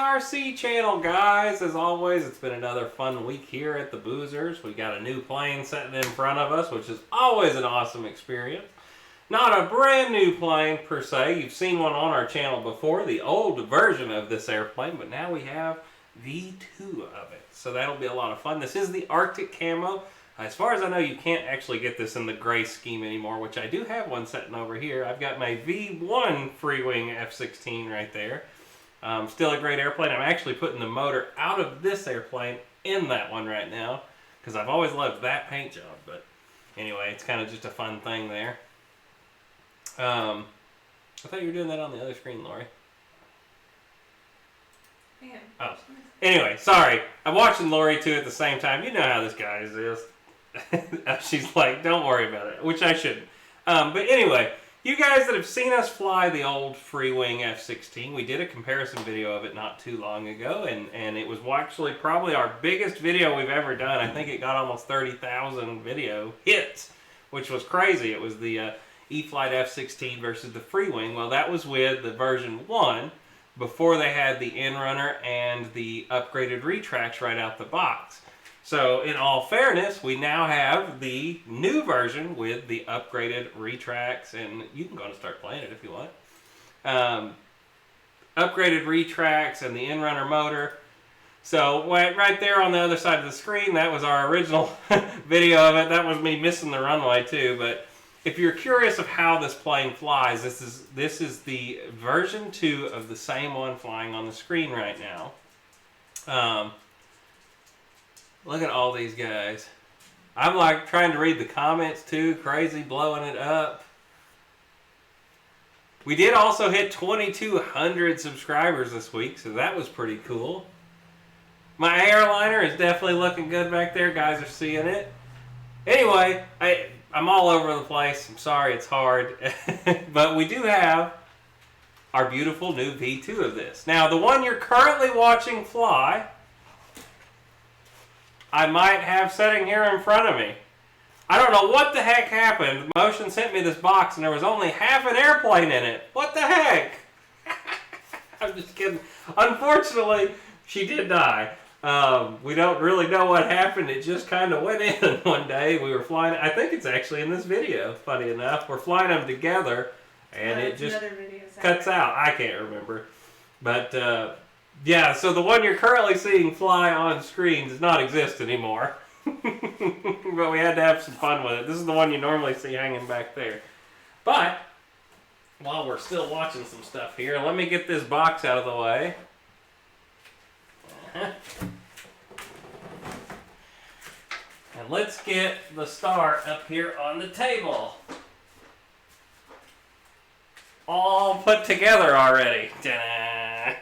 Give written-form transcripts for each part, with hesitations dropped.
RC channel, guys. As always, it's been another fun week here at the Boozers. We got a new plane sitting in front of us, which is always an awesome experience. Not a brand new plane per se. You've seen one on our channel before, the old version of this airplane, but now we have V2 of it. So that'll be a lot of fun. This is the Arctic camo. As far as I know, you can't actually get this in the gray scheme anymore, which I do have one sitting over here. I've got my V1 Freewing F-16 right there. Still a great airplane. I'm actually putting the motor out of this airplane in that one right now because I've always loved that paint job. But anyway, it's kind of just a fun thing there. I thought you were doing that on the other screen, Lori. Man. Oh. Anyway, sorry. I'm watching Lori too at the same time. You know how this guy is. She's like, don't worry about it, which I shouldn't. But anyway, you guys that have seen us fly the old Freewing F-16, we did a comparison video of it not too long ago, and it was actually probably our biggest video we've ever done. I think it got almost 30,000 video hits, which was crazy. It was the E-Flight F-16 versus the Freewing. Well, that was with the version 1, before they had the Inrunner and the upgraded retracts right out the box. So, in all fairness, we now have the new version with the upgraded retracts, and you can go and start playing it if you want. Upgraded retracts and the Inrunner motor. So, right there on the other side of the screen, that was our original video of it. That was me missing the runway too, but if you're curious of how this plane flies, this is the version 2 of the same one flying on the screen right now. Look at all these guys. I'm like trying to read the comments too, crazy, blowing it up. We did also hit 2,200 subscribers this week, so that was pretty cool. My airliner is definitely looking good back there. Guys are seeing it. Anyway, I'm all over the place. I'm sorry it's hard. But we do have our beautiful new V2 of this. Now, the one you're currently watching fly, I might have sitting here in front of me. I don't know what the heck happened. Motion sent me this box and there was only half an airplane in it. What the heck? I'm just kidding. Unfortunately, she did die. We don't really know what happened. It just kind of went in one day. We were flying. I think it's actually in this video, funny enough. We're flying them together and it just cuts out. I can't remember. But yeah, so the one you're currently seeing fly on screen does not exist anymore. But we had to have some fun with it. This is the one you normally see hanging back there. But while we're still watching some stuff here, let me get this box out of the way. And let's get the star up here on the table. All put together already. Ta-da!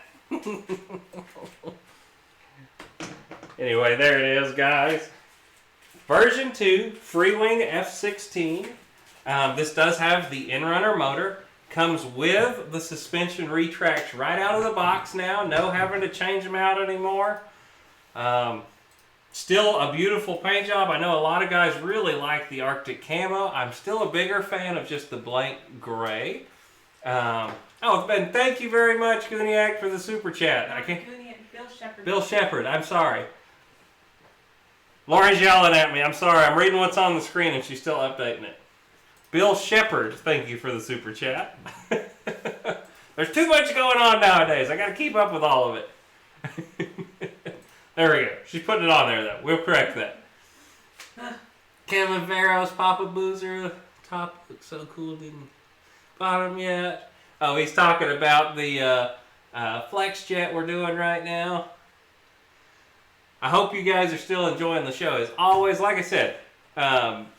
Anyway, there it is, guys. Version 2, Freewing F-16. This does have the Inrunner motor. Comes with the suspension retracts right out of the box now. No having to change them out anymore. Still a beautiful paint job. I know a lot of guys really like the Arctic camo. I'm still a bigger fan of just the blank gray. Oh, Ben, thank you very much, Gooniac, for the super chat. Bill Shepard. Bill Shepard, I'm sorry. Lori's yelling at me. I'm sorry. I'm reading what's on the screen and she's still updating it. Bill Shepard, thank you for the super chat. There's too much going on nowadays. I got to keep up with all of it. There we go. She's putting it on there, though. We'll correct that. Kevin Veros, Papa Boozer. Top looks so cool. Didn't bottom yet. Oh, he's talking about the flex jet we're doing right now. I hope you guys are still enjoying the show. As always, like I said,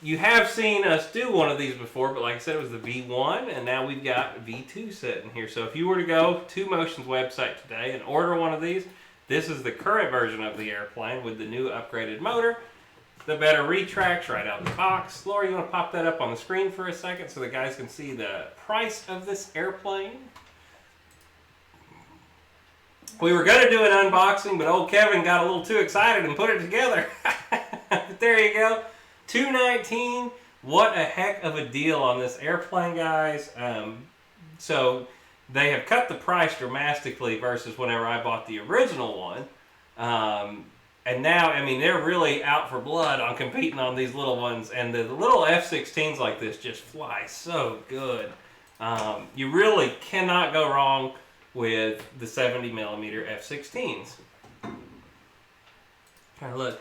you have seen us do one of these before, but like I said, it was the V1, and now we've got V2 sitting here. So if you were to go to Motion's website today and order one of these, this is the current version of the airplane with the new upgraded motor, the better retracts right out the box. Laura, you want to pop that up on the screen for a second so the guys can see the price of this airplane? We were going to do an unboxing, but old Kevin got a little too excited and put it together. But there you go. $219. What a heck of a deal on this airplane, guys. So they have cut the price dramatically versus whenever I bought the original one. And now, I mean, they're really out for blood on competing on these little ones. And the little F-16s like this just fly so good. You really cannot go wrong with the 70mm F-16s. Now look,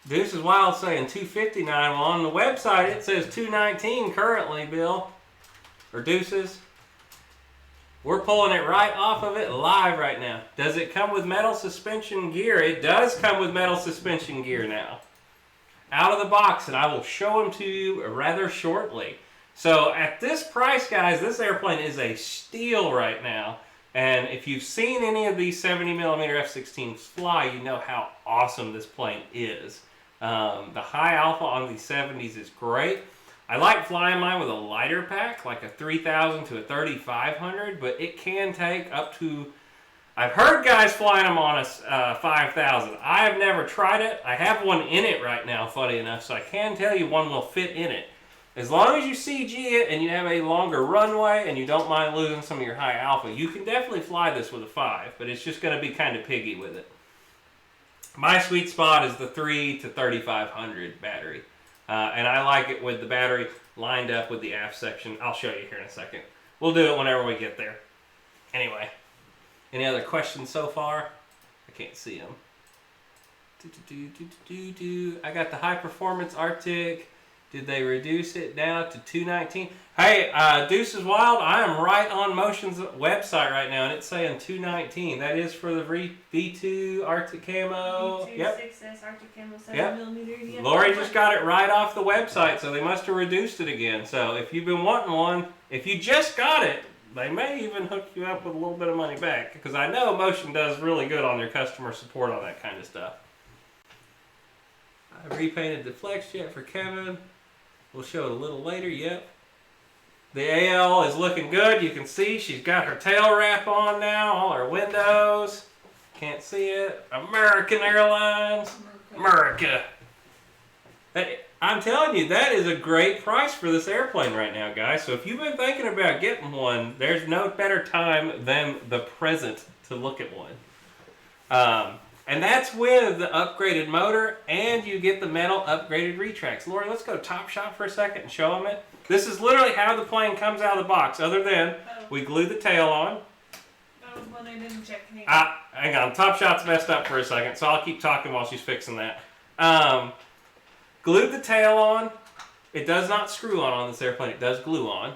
Deuce is Wild saying 259. Well, on the website it says 219 currently, Bill. Or Deuces. We're pulling it right off of it live right now. Does it come with metal suspension gear? It does come with metal suspension gear now. Out of the box, and I will show them to you rather shortly. So at this price, guys, this airplane is a steal right now. And if you've seen any of these 70mm F-16s fly, you know how awesome this plane is. The high alpha on these 70s is great. I like flying mine with a lighter pack, like a 3000 to a 3500, but it can take up to, I've heard guys flying them on a 5000. I have never tried it. I have one in it right now, funny enough, so I can tell you one will fit in it. As long as you CG it and you have a longer runway and you don't mind losing some of your high alpha, you can definitely fly this with a 5, but it's just going to be kind of piggy with it. My sweet spot is the 3 to 3500 battery. And I like it with the battery lined up with the aft section. I'll show you here in a second. We'll do it whenever we get there. Anyway, any other questions so far? I can't see them. I got the high performance Arctic. Did they reduce it now to 219? Hey, Deuce is Wild, I am right on Motion's website right now, and it's saying 219. That is for the V2 Arctic Camo. V2 Yep. 6S Arctic Camo 7mm. Yep. EDF Lori Jet. just got it right off the website, so they must have reduced it again. So if you've been wanting one, if you just got it, they may even hook you up with a little bit of money back, because I know Motion does really good on their customer support on that kind of stuff. I repainted the Flex Jet for Kevin. We'll show it a little later, yep. The AL is looking good. You can see she's got her tail wrap on now, all her windows. Can't see it. American Airlines. America. I'm telling you, that is a great price for this airplane right now, guys. So if you've been thinking about getting one, there's no better time than the present to look at one. And that's with the upgraded motor, and you get the metal upgraded retracts. Lori, let's go Top Shot for a second and show them it. This is literally how the plane comes out of the box, other than we glue the tail on. That was one I didn't check. Hang on, Top Shot's messed up for a second, so I'll keep talking while she's fixing that. Glued the tail on. It does not screw on this airplane, it does glue on.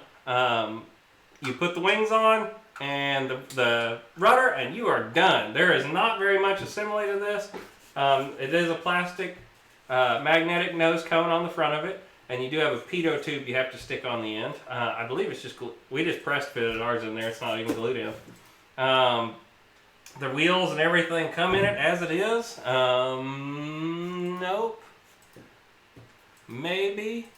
You put the wings on, and the rudder, and you are done. There is not very much assembly to this. It is a plastic magnetic nose cone on the front of it, and you do have a pitot tube you have to stick on the end. I believe it's just we just press fitted ours in there. It's not even glued in. The wheels and everything come in it as it is. Nope. Maybe.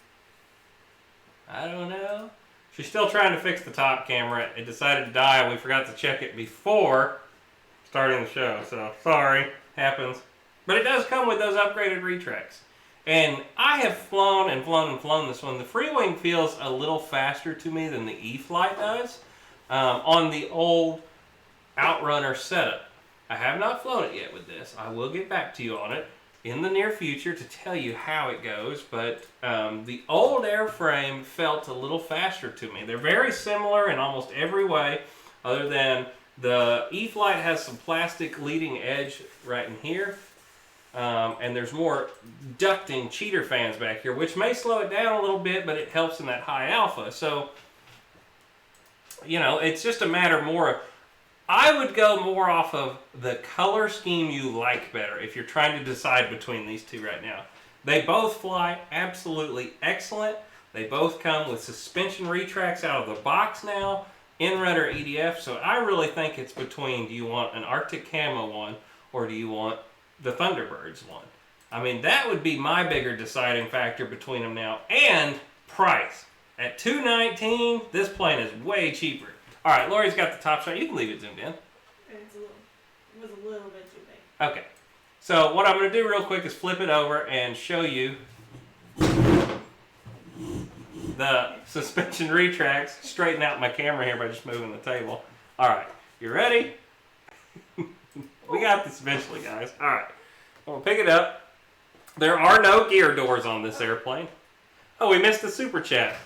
I don't know. She's still trying to fix the top camera. It decided to die, and we forgot to check it before starting the show. So, sorry. Happens. But it does come with those upgraded retracts. And I have flown and flown and flown this one. The Freewing feels a little faster to me than the E-Flight does on the old Outrunner setup. I have not flown it yet with this. I will get back to you on it in the near future to tell you how it goes, but the old airframe felt a little faster to me. They're very similar in almost every way, other than the E-Flight has some plastic leading edge right in here, and there's more ducting cheater fans back here, which may slow it down a little bit, but it helps in that high alpha. So, you know, it's just a matter more of, I would go more off of the color scheme you like better if you're trying to decide between these two right now. They both fly absolutely excellent. They both come with suspension retracts out of the box now, Inrunner EDF, so I really think it's between, do you want an Arctic Camo one or do you want the Thunderbirds one? I mean, that would be my bigger deciding factor between them now, and price. At $219, this plane is way cheaper. All right, Lori's got the Top Shot. You can leave it zoomed in. It was a little bit too big. Okay. So what I'm going to do real quick is flip it over and show you the suspension retracts. Straighten out my camera here by just moving the table. Alright, you ready? We got this eventually, guys. Alright, I'm going to pick it up. There are no gear doors on this airplane. Oh, we missed the super chat.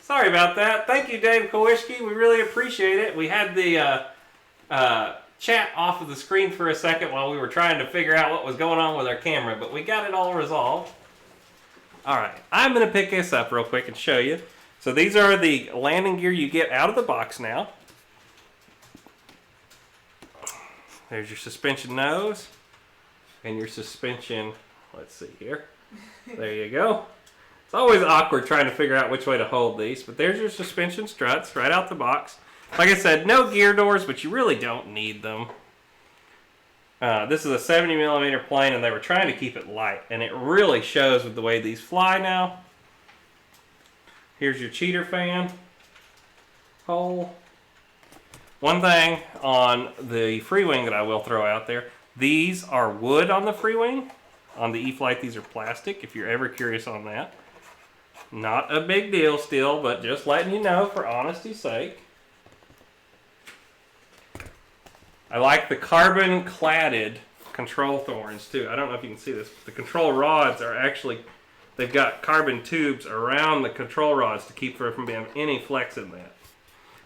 Sorry about that. Thank you, Dave Kowalski. We really appreciate it. We had the chat off of the screen for a second while we were trying to figure out what was going on with our camera, but we got it all resolved. Alright, I'm going to pick this up real quick and show you. So these are the landing gear you get out of the box now. There's your suspension nose and your suspension, let's see here. There you go. It's always awkward trying to figure out which way to hold these, but there's your suspension struts right out the box. Like I said, no gear doors, but you really don't need them. This is a 70mm plane, and they were trying to keep it light, and it really shows with the way these fly now. Here's your cheater fan hole. One thing on the Freewing that I will throw out there, these are wood on the Freewing. On the E-Flight, these are plastic, if you're ever curious on that. Not a big deal still, but just letting you know for honesty's sake. I like the carbon cladded control thorns too. I don't know if you can see this, but the control rods are actually, they've got carbon tubes around the control rods to keep there from being any flex in that.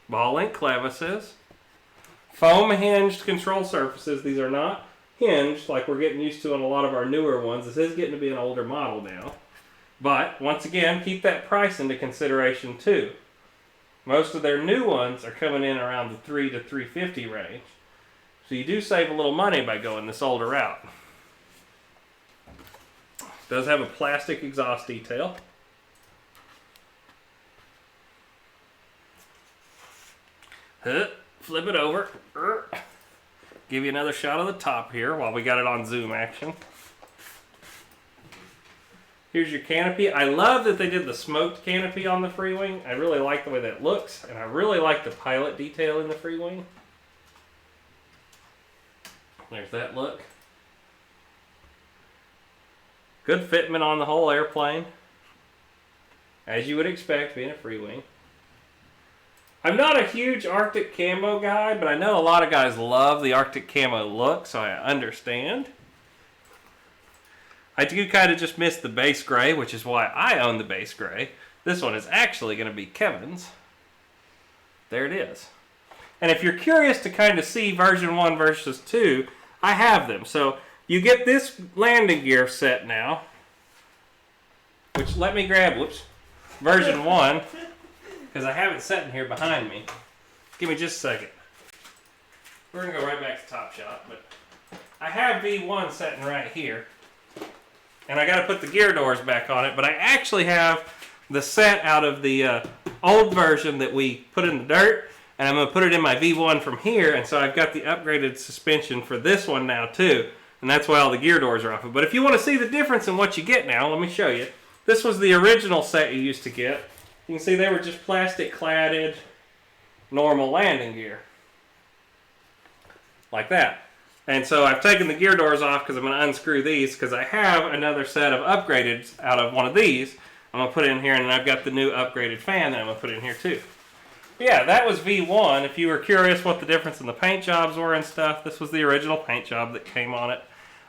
Ball link clevises. Foam hinged control surfaces. These are not hinged like we're getting used to on a lot of our newer ones. This is getting to be an older model now. But once again, keep that price into consideration too. Most of their new ones are coming in around the $300 to $350 range. So you do save a little money by going this older route. It does have a plastic exhaust detail. Flip it over. Give you another shot of the top here while we got it on zoom action. Here's your canopy. I love that they did the smoked canopy on the Freewing. I really like the way that looks, and I really like the pilot detail in the Freewing. There's that look. Good fitment on the whole airplane, as you would expect being a Freewing. I'm not a huge Arctic camo guy, but I know a lot of guys love the Arctic camo look, so I understand. I do kind of just miss the base gray, which is why I own the base gray. This one is actually going to be Kevin's. There it is. And if you're curious to kind of see version 1 versus 2, I have them. So you get this landing gear set now, which let me grab, whoops, version 1. Because I have it sitting here behind me. Give me just a second. We're going to go right back to Top Shot, but I have V1 sitting right here. And I got to put the gear doors back on it, but I actually have the set out of the old version that we put in the dirt, and I'm going to put it in my V1 from here, and so I've got the upgraded suspension for this one now too, and that's why all the gear doors are off of. But if you want to see the difference in what you get now, let me show you. This was the original set you used to get. You can see they were just plastic cladded, normal landing gear. Like that. And so I've taken the gear doors off because I'm going to unscrew these because I have another set of upgraded out of one of these. I'm going to put it in here, and then I've got the new upgraded fan that I'm going to put in here too. But yeah, that was V1. If you were curious what the difference in the paint jobs were and stuff, this was the original paint job that came on it.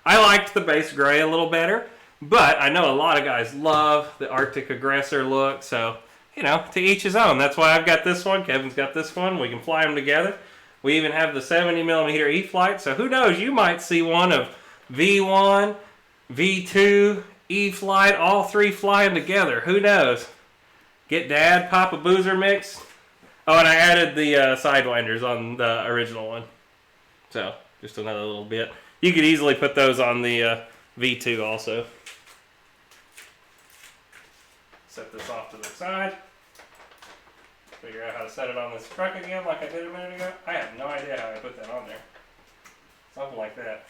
I liked the base gray a little better, but I know a lot of guys love the Arctic Aggressor look, so you know, to each his own. That's why I've got this one. Kevin's got this one. We can fly them together. We even have the 70mm E-Flight, so who knows, you might see one of V1, V2, E-Flight, all three flying together. Who knows? Get Dad, Papa Boozer mix. Oh, and I added the Sidewinders on the original one. So, just another little bit. You could easily put those on the V2 also. Set this off to the side. Figure out how to set it on this truck again like I did a minute ago. I have no idea how I put that on there. Something like that.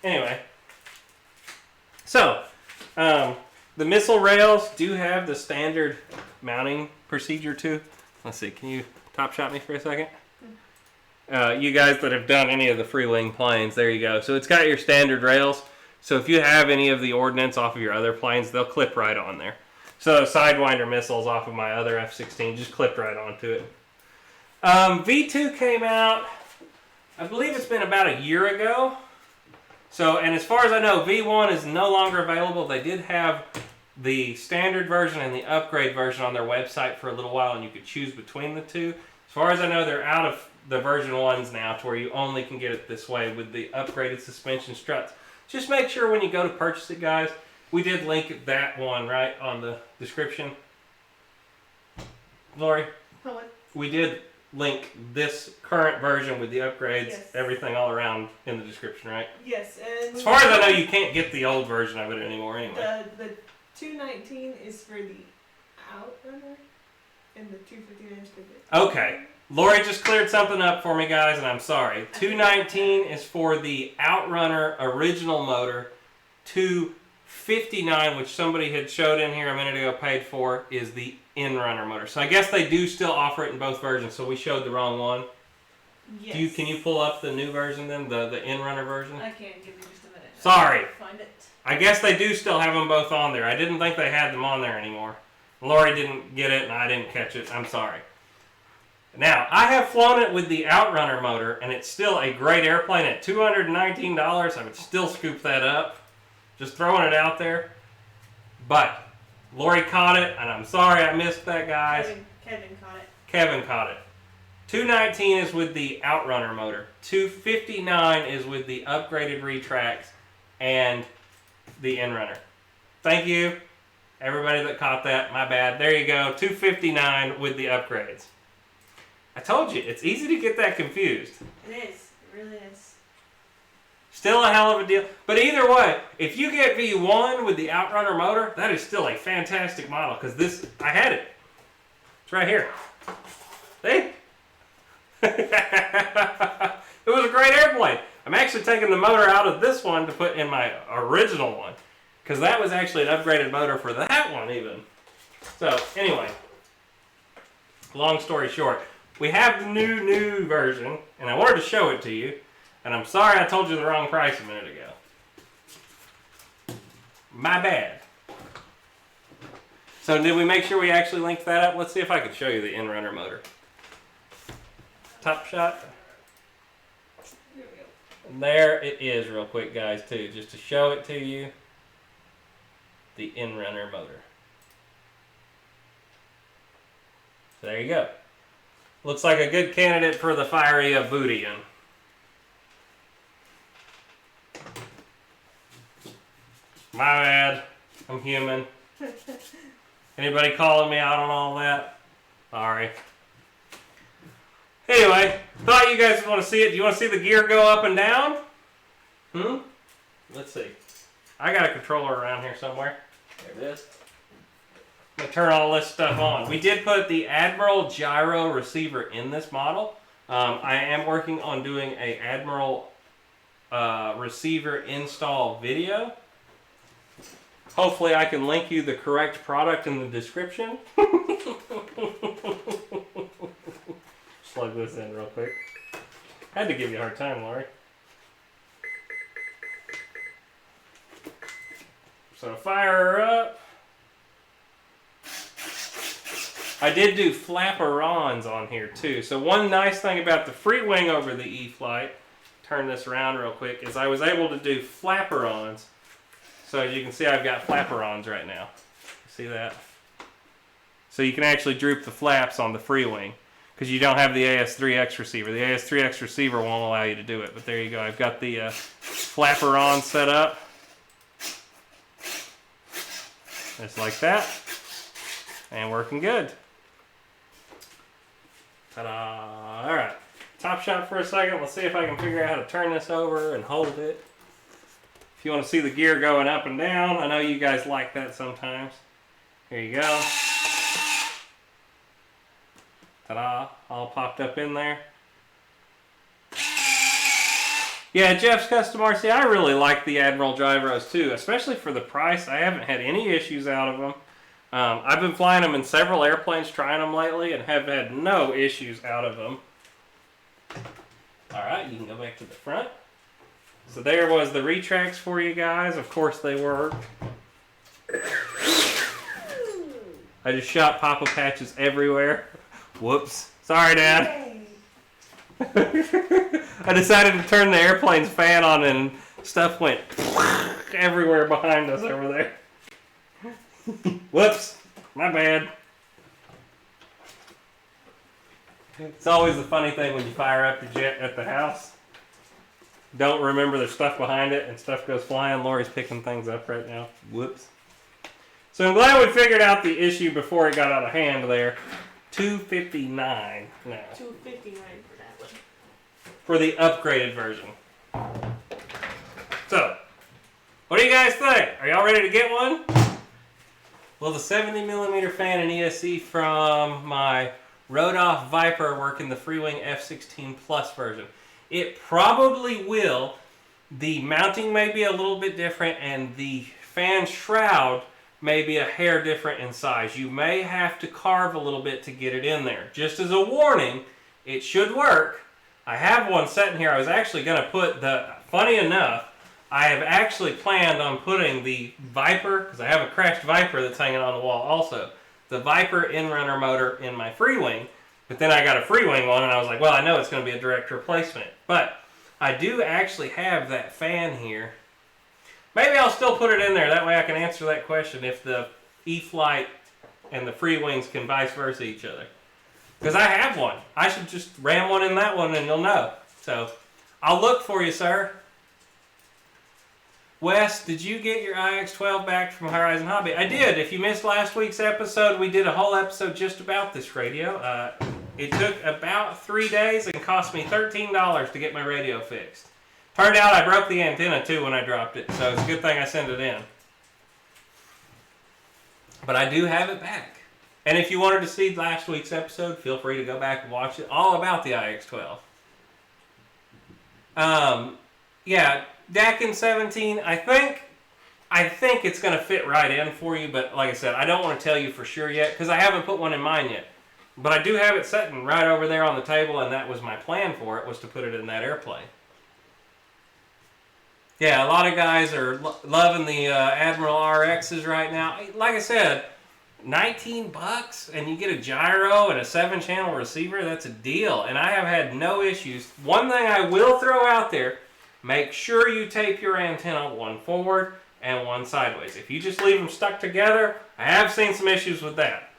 Anyway. So, the missile rails do have the standard mounting procedure too. Let's see, can you top shot me for a second? You guys that have done any of the Freewing planes, there you go. So it's got your standard rails. So if you have any of the ordnance off of your other planes, they'll clip right on there. So Sidewinder missiles off of my other F-16 just clipped right onto it. V2 came out I believe it's been about a year ago. So, and as far as I know, V1 is no longer available. They did have the standard version and the upgrade version on their website for a little while, and you could choose between the two. As far as I know, they're out of the version 1s now to where you only can get it this way with the upgraded suspension struts. Just make sure when you go to purchase it, guys, we did link that one right on the description. Lori? What? We did link this current version with the upgrades, Yes. everything all around in the description, right? Yes, and As far as I know, you can't get the old version of it anymore anyway. the 219 is for the Outrunner, and the 259 is for the. Okay. Lori just cleared something up for me, guys, and I'm sorry. 219 is for the Outrunner original motor. 259, which somebody had showed in here a minute ago, paid for, is the Inrunner motor. So I guess they do still offer it in both versions, so we showed the wrong one. Yes. Can you pull up the new version then, the Inrunner version? I can't. Give me just a minute. Sorry. Find it. I guess they do still have them both on there. I didn't think they had them on there anymore. Lori didn't get it and I didn't catch it. I'm sorry. Now, I have flown it with the Outrunner motor, and it's still a great airplane. At $219, I would still scoop that up. Just throwing it out there. But Lori caught it, and I'm sorry I missed that, guys. Kevin caught it. Kevin caught it. 219 is with the Outrunner motor. 259 is with the upgraded retracts and the Inrunner. Thank you, everybody that caught that. My bad. There you go. 259 with the upgrades. I told you, it's easy to get that confused. It is. It really is. Still a hell of a deal. But either way, if you get V1 with the Outrunner motor, that is still a fantastic model. Because this, I had it. It's right here. See? It was a great airplane. I'm actually taking the motor out of this one to put in my original one. Because that was actually an upgraded motor for that one even. So, anyway. Long story short. We have the new version. And I wanted to show it to you. And I'm sorry I told you the wrong price a minute ago. My bad. So did we make sure we actually linked that up? Let's see if I can show you the Inrunner motor. Top shot. There we go. There it is real quick, guys, too. Just to show it to you. The Inrunner motor. So there you go. Looks like a good candidate for the fiery booty. My bad. I'm human. Anybody calling me out on all that? Sorry. Anyway, thought you guys want to see it. Do you want to see the gear go up and down? Let's see. I got a controller around here somewhere. There it is. I'm going to turn all this stuff on. We did put the Admiral gyro receiver in this model. I am working on doing a Admiral receiver install video. Hopefully I can link you the correct product in the description. Plug this in real quick. Had to give you a hard time, Lori. So fire her up. I did do flapperons on here too. So one nice thing about the Freewing over the E-Flight, turn this around real quick, is I was able to do flapperons. So as you can see, I've got flapperons right now. See that? So you can actually droop the flaps on the Freewing because you don't have the AS3X receiver. The AS3X receiver won't allow you to do it, but there you go. I've got the flapperon set up. Just like that. And working good. Ta-da! Alright. Top shot for a second. Let's see if I can figure out how to turn this over and hold it. If you want to see the gear going up and down, I know you guys like that sometimes. Here you go. Ta-da, all popped up in there. Yeah, Jeff's Custom RC, I really like the Admiral gyros too, especially for the price. I haven't had any issues out of them. I've been flying them in several airplanes, trying them lately, and have had no issues out of them. Alright, you can go back to the front. So there was the retracts for you guys. Of course they worked. I just shot Papa patches everywhere. Whoops. Sorry, Dad. I decided to turn the airplane's fan on and stuff went everywhere behind us over there. Whoops, my bad. It's always the funny thing when you fire up your jet at the house. Don't remember there's stuff behind it and stuff goes flying. Lori's picking things up right now. Whoops. So I'm glad we figured out the issue before it got out of hand there. $259 now. $259 for that one. For the upgraded version. So, what do you guys think? Are y'all ready to get one? Will the 70mm fan and ESC from my Rodoff Viper work in the Freewing F-16 Plus version? It probably will. The mounting may be a little bit different and the fan shroud may be a hair different in size. You may have to carve a little bit to get it in there. Just as a warning, it should work. I have one sitting here. I was actually going to put funny enough, I have actually planned on putting the Viper, because I have a crashed Viper that's hanging on the wall also, the Viper Inrunner motor in my Freewing, but then I got a Freewing one and I was like, well, I know it's going to be a direct replacement. But I do actually have that fan here. Maybe I'll still put it in there. That way I can answer that question if the E-Flight and the Freewings can vice versa each other. Because I have one. I should just ram one in that one and you'll know. So, I'll look for you, sir. Wes, did you get your IX-12 back from Horizon Hobby? I did. If you missed last week's episode, we did a whole episode just about this radio. It took about 3 days and cost me $13 to get my radio fixed. Turned out I broke the antenna too when I dropped it, so it's a good thing I sent it in. But I do have it back. And if you wanted to see last week's episode, feel free to go back and watch it. All about the IX-12. Yeah, DAC 17, I think it's going to fit right in for you, but like I said, I don't want to tell you for sure yet, because I haven't put one in mine yet. But I do have it sitting right over there on the table, and that was my plan for it, was to put it in that airplane. Yeah, a lot of guys are loving the Admiral RXs right now. Like I said, $19 and you get a gyro and a 7-channel receiver, that's a deal. And I have had no issues. One thing I will throw out there, make sure you tape your antenna one forward and one sideways. If you just leave them stuck together, I have seen some issues with that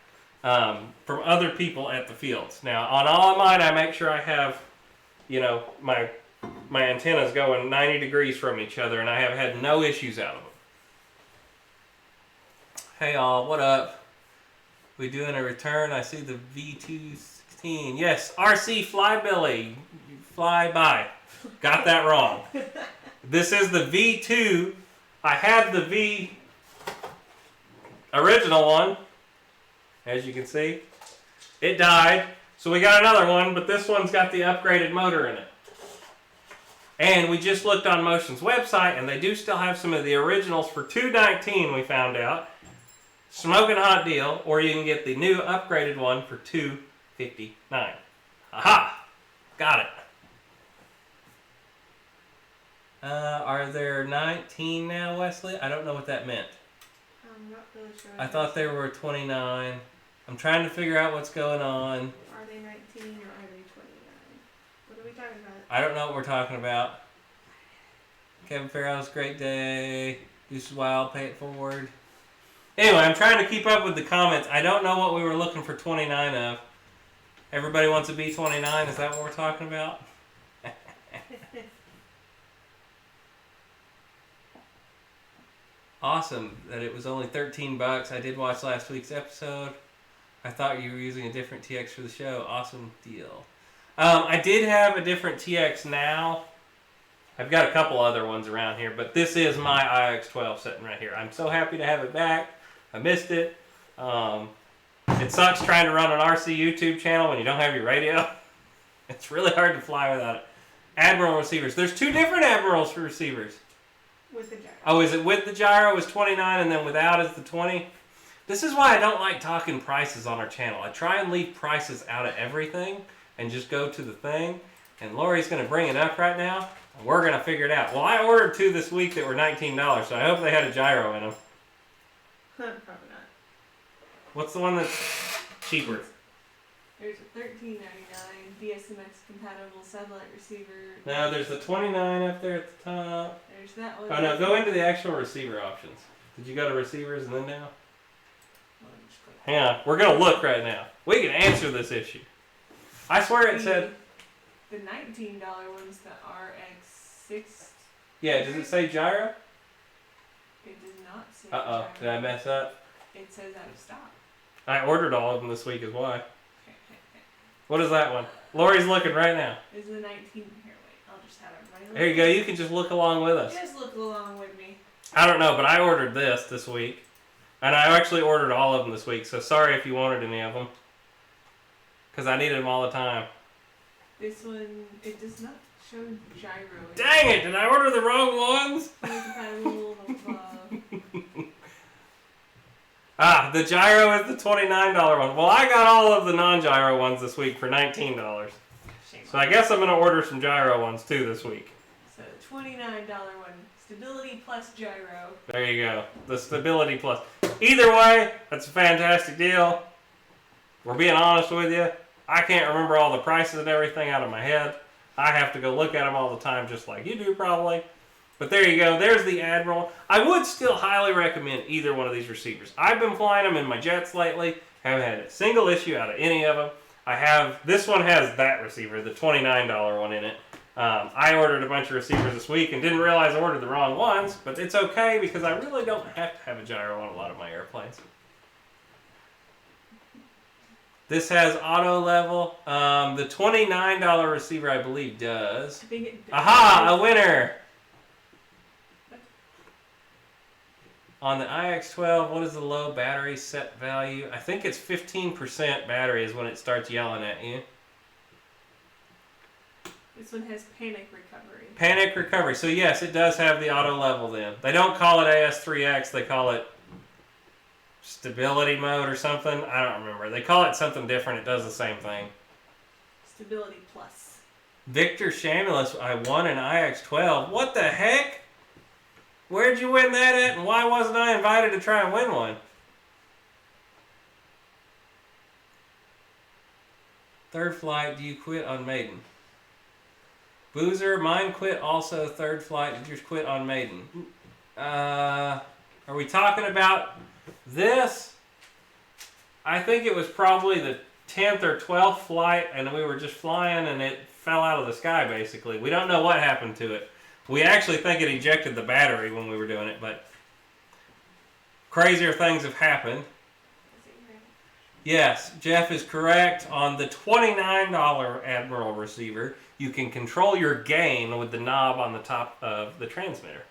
from other people at the fields. Now, on all of mine, I make sure I have, you know, my antennas going 90 degrees from each other, and I have had no issues out of them. Hey all, what up? We doing a return? I see the V216. Yes, RC Flybilly. Fly by. Got that wrong. This is the V2. I had the V original one, as you can see. It died, so we got another one, but this one's got the upgraded motor in it. And we just looked on Motion's website, and they do still have some of the originals for $219, we found out. Smoking hot deal, or you can get the new upgraded one for $259. Aha! Got it. Are there 19 now, Wesley? I don't know what that meant. I'm not really sure. I thought there were 29. I'm trying to figure out what's going on. Are they 19 or are they 29? What are we talking about? I don't know what we're talking about. Kevin Farrell's Great Day. Deuces Wild, Pay It Forward. Anyway, I'm trying to keep up with the comments. I don't know what we were looking for 29 of. Everybody wants a B29. Is that what we're talking about? Awesome that it was only $13. I did watch last week's episode. I thought you were using a different TX for the show. Awesome deal. I did have a different TX now. I've got a couple other ones around here, but this is my IX-12 sitting right here. I'm so happy to have it back. I missed it. It sucks trying to run an RC YouTube channel when you don't have your radio. It's really hard to fly without it. Admiral receivers. There's two different Admirals for receivers. With the gyro. Oh, is it with the gyro is 29 and then without is the 20? This is why I don't like talking prices on our channel. I try and leave prices out of everything and just go to the thing. And Lori's going to bring it up right now. And we're going to figure it out. Well, I ordered two this week that were $19, so I hope they had a gyro in them. Probably not. What's the one that's cheaper? There's a $13.99 DSMX compatible satellite receiver. Now there's the 29 up there at the top. There's that one. Oh no, go into the actual receiver options. Did you go to receivers and then now? Hang on, we're gonna look right now. We can answer this issue. I swear it said. The $19 one's the RX6. Yeah, does it say gyro? It does not say Uh-oh, did I mess up? It says out of stock. I ordered all of them this week is why. What is that one? Lori's looking right now. This is the 19. Here, wait, I'll just have everybody look. There you go, you can just look along with us. Just look along with me. I don't know, but I ordered this week. And I actually ordered all of them this week, so sorry if you wanted any of them. Because I needed them all the time. This one, it does not show gyro. Dang it, did I order the wrong ones? Compatible above. Ah, the gyro is the $29 one. Well, I got all of the non-gyro ones this week for $19. So I guess I'm going to order some gyro ones too this week. So $29 one, stability plus gyro. There you go, the stability plus. Either way, that's a fantastic deal. We're being honest with you. I can't remember all the prices and everything out of my head. I have to go look at them all the time just like you do probably. But there you go. There's the Admiral. I would still highly recommend either one of these receivers. I've been flying them in my jets lately. Haven't had a single issue out of any of them. This one has that receiver, the $29 one in it. I ordered a bunch of receivers this week and didn't realize I ordered the wrong ones. But it's okay because I really don't have to have a gyro on a lot of my airplanes. This has auto level. The $29 receiver, I believe, does. I think it does. Aha! A winner! On the IX-12, what is the low battery set value? I think it's 15% battery is when it starts yelling at you. This one has panic recovery. Panic recovery. So yes, it does have the auto level then. They don't call it AS3X, they call it stability mode or something. I don't remember. They call it something different. It does the same thing. Stability plus. Victor Shamulus, I won an IX-12. What the heck? Where'd you win that at, and why wasn't I invited to try and win one? Third flight, do you quit on maiden? Boozer, mine quit also third flight. Did yours quit on maiden? Are we talking about this? I think it was probably the 10th or 12th flight, and we were just flying, and it fell out of the sky, basically. We don't know what happened to it. We actually think it ejected the battery when we were doing it, but crazier things have happened. Yes, Jeff is correct. On the $29 Admiral receiver, you can control your gain with the knob on the top of the transmitter.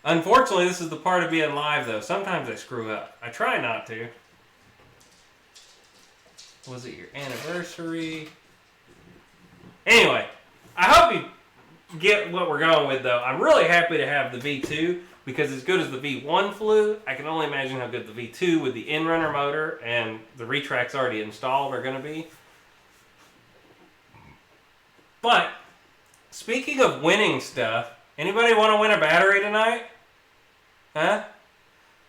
Unfortunately, this is the part of being live, though. Sometimes I screw up. I try not to. Was it your anniversary? Anyway, I hope you get what we're going with, though. I'm really happy to have the V2 because as good as the V1 flew, I can only imagine how good the V2 with the Inrunner motor and the retracts already installed are going to be. But, speaking of winning stuff, anybody want to win a battery tonight? Huh?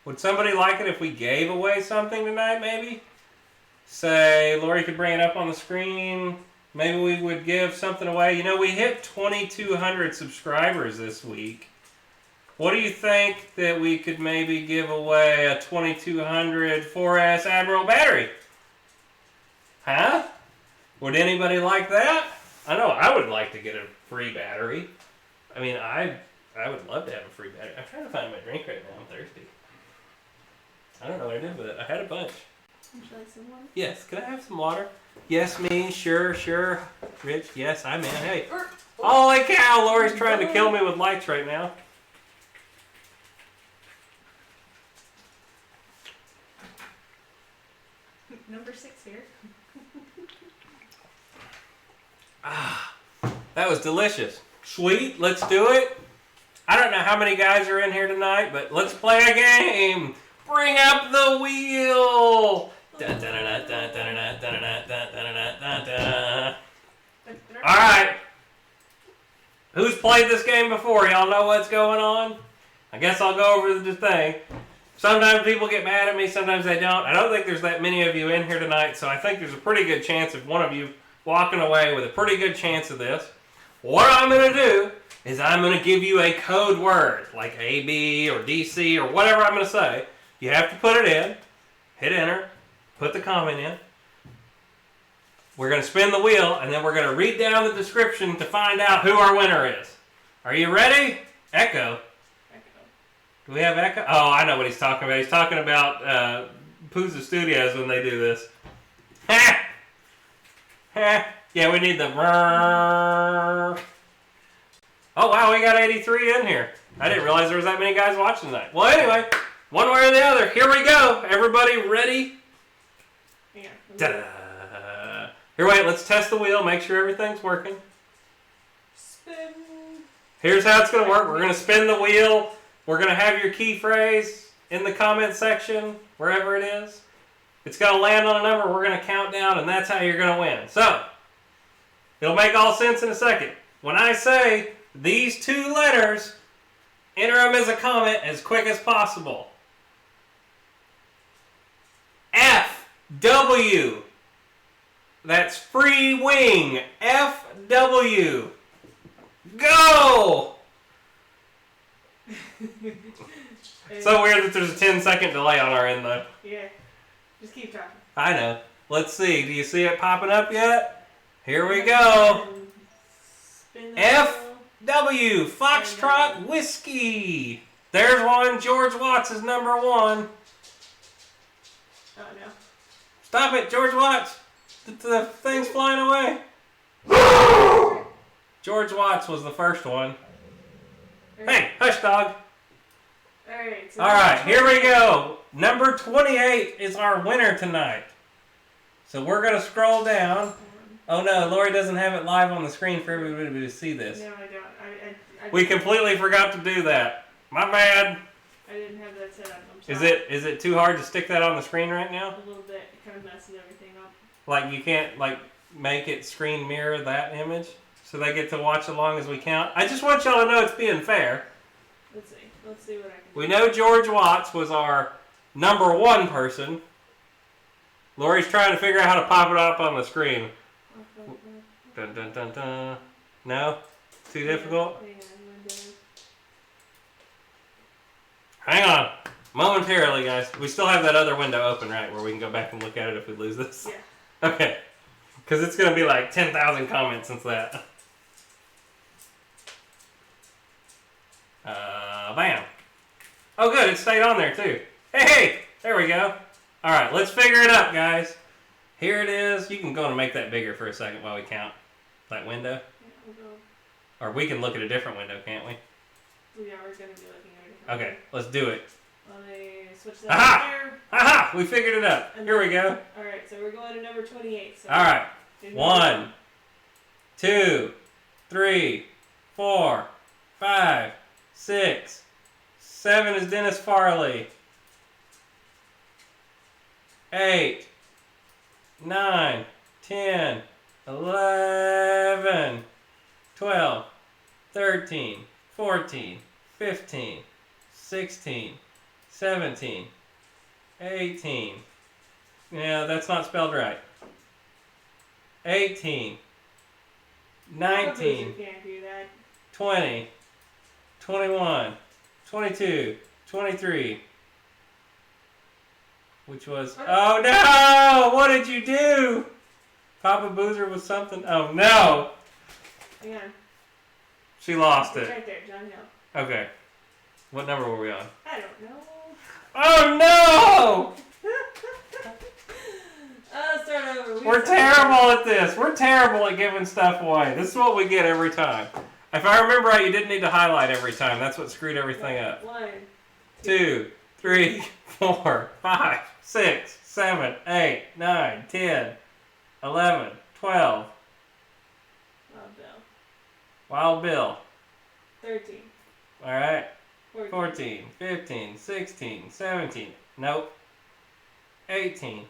Would somebody like it if we gave away something tonight, maybe? Say, Lori could bring it up on the screen. Maybe we would give something away. You know, we hit 2,200 subscribers this week. What do you think that we could maybe give away a 2,200 4S Admiral battery? Huh? Would anybody like that? I know I would like to get a free battery. I mean, I would love to have a free battery. I'm trying to find my drink right now. I'm thirsty. I don't know what I did with it. I had a bunch. Would you like some water? Yes, can I have some water? Yes, me, sure. Rich, yes, I'm in. Hey. Holy cow, Lori's trying to kill me with lights right now. Number 6 here. That was delicious. Sweet, let's do it. I don't know how many guys are in here tonight, but let's play a game. Bring up the wheel. Alright. Who's played this game before? Y'all know what's going on? I guess I'll go over the thing. Sometimes people get mad at me, sometimes they don't. I don't think there's that many of you in here tonight, so I think there's a pretty good chance of one of you walking away with a pretty good chance of this. What I'm going to do is I'm going to give you a code word, like AB or DC or whatever I'm going to say. You have to put it in, hit enter, put the comment in. We're going to spin the wheel, and then we're going to read down the description to find out who our winner is. Are you ready? Echo. Do we have echo? Oh, I know what he's talking about. He's talking about Pooza Studios when they do this. Ha! Ha! Yeah, we need the... Oh, wow, we got 83 in here. I didn't realize there was that many guys watching tonight. Well, anyway, one way or the other, here we go. Everybody ready? Yeah. Ta-da! Here, wait, let's test the wheel, make sure everything's working. Spin. Here's how it's going to work. We're going to spin the wheel. We're going to have your key phrase in the comment section, wherever it is. It's going to land on a number. We're going to count down, and that's how you're going to win. So, it'll make all sense in a second. When I say these two letters, enter them as a comment as quick as possible. FW. That's Freewing FW. Go! So weird that there's a 10-second delay on our end, though. Yeah. Just keep talking. I know. Let's see. Do you see it popping up yet? Here we go. FW, Foxtrot Whiskey. There's one. George Watts is number one. Oh, no. Stop it, George Watts. The thing's flying away. George Watts was the first one. Hey, hush, dog. Alright, so all right, here we go. Number 28 is our winner tonight. So we're going to scroll down. Oh no, Lori doesn't have it live on the screen for everybody to see this. No, I don't. We completely forgot to do that. My bad. I didn't have that set up. I'm sorry. Is it too hard to stick that on the screen right now? A little bit. It kind of messes everything up. Like you can't like make it screen mirror that image so they get to watch along as we count? I just want y'all to know it's being fair. Let's see. Let's see what I can do. We know George Watts was our number one person. Lori's trying to figure out how to pop it up on the screen. Dun dun dun dun. No? Too difficult? Hang on. Momentarily, guys. We still have that other window open, right? Where we can go back and look at it if we lose this? Yeah. Okay. Because it's going to be like 10,000 comments since that. Bam. Oh, good. It stayed on there, too. Hey! There we go. All right. Let's figure it out, guys. Here it is. You can go and make that bigger for a second while we count that window. Yeah, we'll go. Or we can look at a different window, can't we? Yeah, we're going to be looking at a different Okay. Let's do it. Let me switch that Aha! there. Aha! We figured it out. And Here we then- go. Alright, so we're going to number 28. So All right. do 1, 2, 3, 4, 5, 6, 7 is Dennis Farley. 8, 9, 10, 11, 12, 13, 14, 15, 16, 17, 18. Yeah, that's not spelled right. 18, 19, Can't do that. 20, 21, 22, 23. Which was... Oh no! What did you do? Papa Boozer was something... Oh no! Hang on. She lost It's it. right there, John Hill. Okay. What number were we on? I don't know. Oh no! Start over. We're terrible at this. We're terrible at giving stuff away. This is what we get every time. If I remember right, you didn't need to highlight every time. That's what screwed everything up. 1, 2, 3, 4, 5, 6, 7, 8, 9, 10, 11, 12. Wild Bill. Wild Bill. 13. All right. 14. 14, 15, 16, 17. Nope. 18.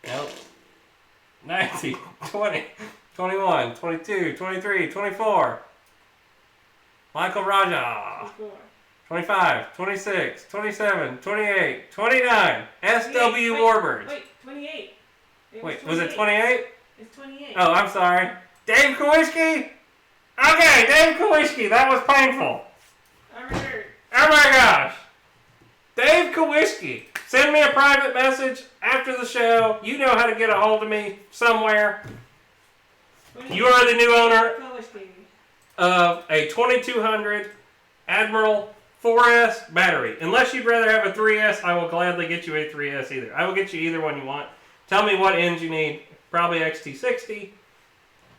Nope. 19, 20, 21, 22, 23, 24. Michael Raja. 24. 25, 26, 27, 28, 29. SW Warbirds. Wait, 28. Wait, was it 28? It's 28. Oh, I'm sorry. Dave Kowalski? Okay, Dave Kowalski. That was painful. Oh my gosh. Dave Kowalski. Send me a private message after the show. You know how to get a hold of me somewhere. You are the new owner of a 2200 Admiral 4S battery. Unless you'd rather have a 3S, I will gladly get you a 3S either. I will get you either one you want. Tell me what ends you need. Probably XT60.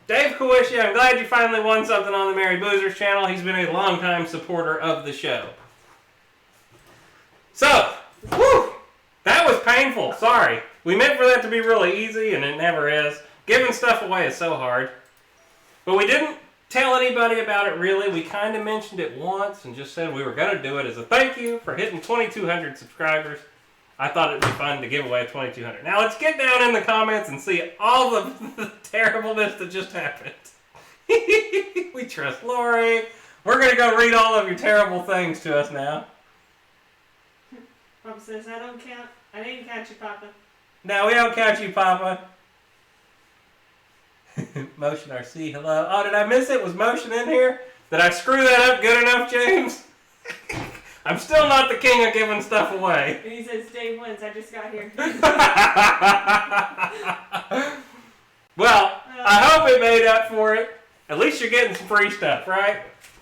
Dave Kowalski, I'm glad you finally won something on the Merry Boozers channel. He's been a longtime supporter of the show. So, whew, that was painful. Sorry. We meant for that to be really easy, and it never is. Giving stuff away is so hard. But we didn't tell anybody about it, really. We kind of mentioned it once and just said we were going to do it as a thank you for hitting 2,200 subscribers. I thought it'd be fun to give away 2,200. Now, let's get down in the comments and see all the terribleness that just happened. We trust Lori. We're going to go read all of your terrible things to us now. Papa says, I don't count. I didn't count you, Papa. No, we don't count you, Papa. Motion RC, hello. Oh, did I miss it? Was Motion in here? Did I screw that up good enough, James? I'm still not the king of giving stuff away. And he says, Dave wins. I just got here. Well, I hope it made up for it. At least you're getting some free stuff, right?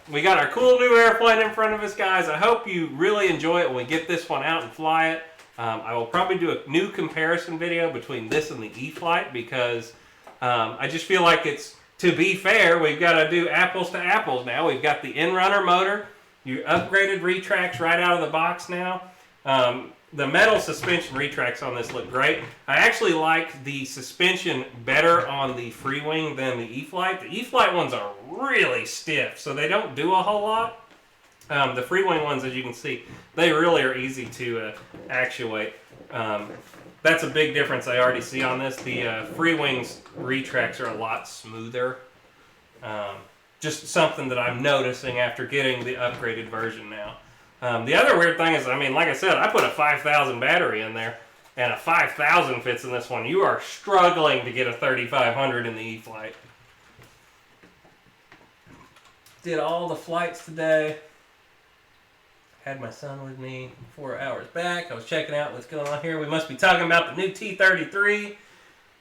We got our cool new airplane in front of us, guys. I hope you really enjoy it when we get this one out and fly it. I will probably do a new comparison video between this and the E-Flight because I just feel like it's, to be fair, we've got to do apples to apples now. We've got the Inrunner motor. You upgraded retracts right out of the box now. The metal suspension retracts on this look great. I actually like the suspension better on the Freewing than the E-Flight. The E-Flight ones are really stiff, so they don't do a whole lot. The Freewing ones, as you can see, they really are easy to actuate. That's a big difference I already see on this. The Freewing's retracts are a lot smoother. Just something that I'm noticing after getting the upgraded version now. The other weird thing is, I mean, like I said, I put a 5,000 battery in there, and a 5,000 fits in this one. You are struggling to get a 3,500 in the E-Flight. Did all the flights today. Had my son with me 4 hours back. I was checking out what's going on here. We must be talking about the new T-33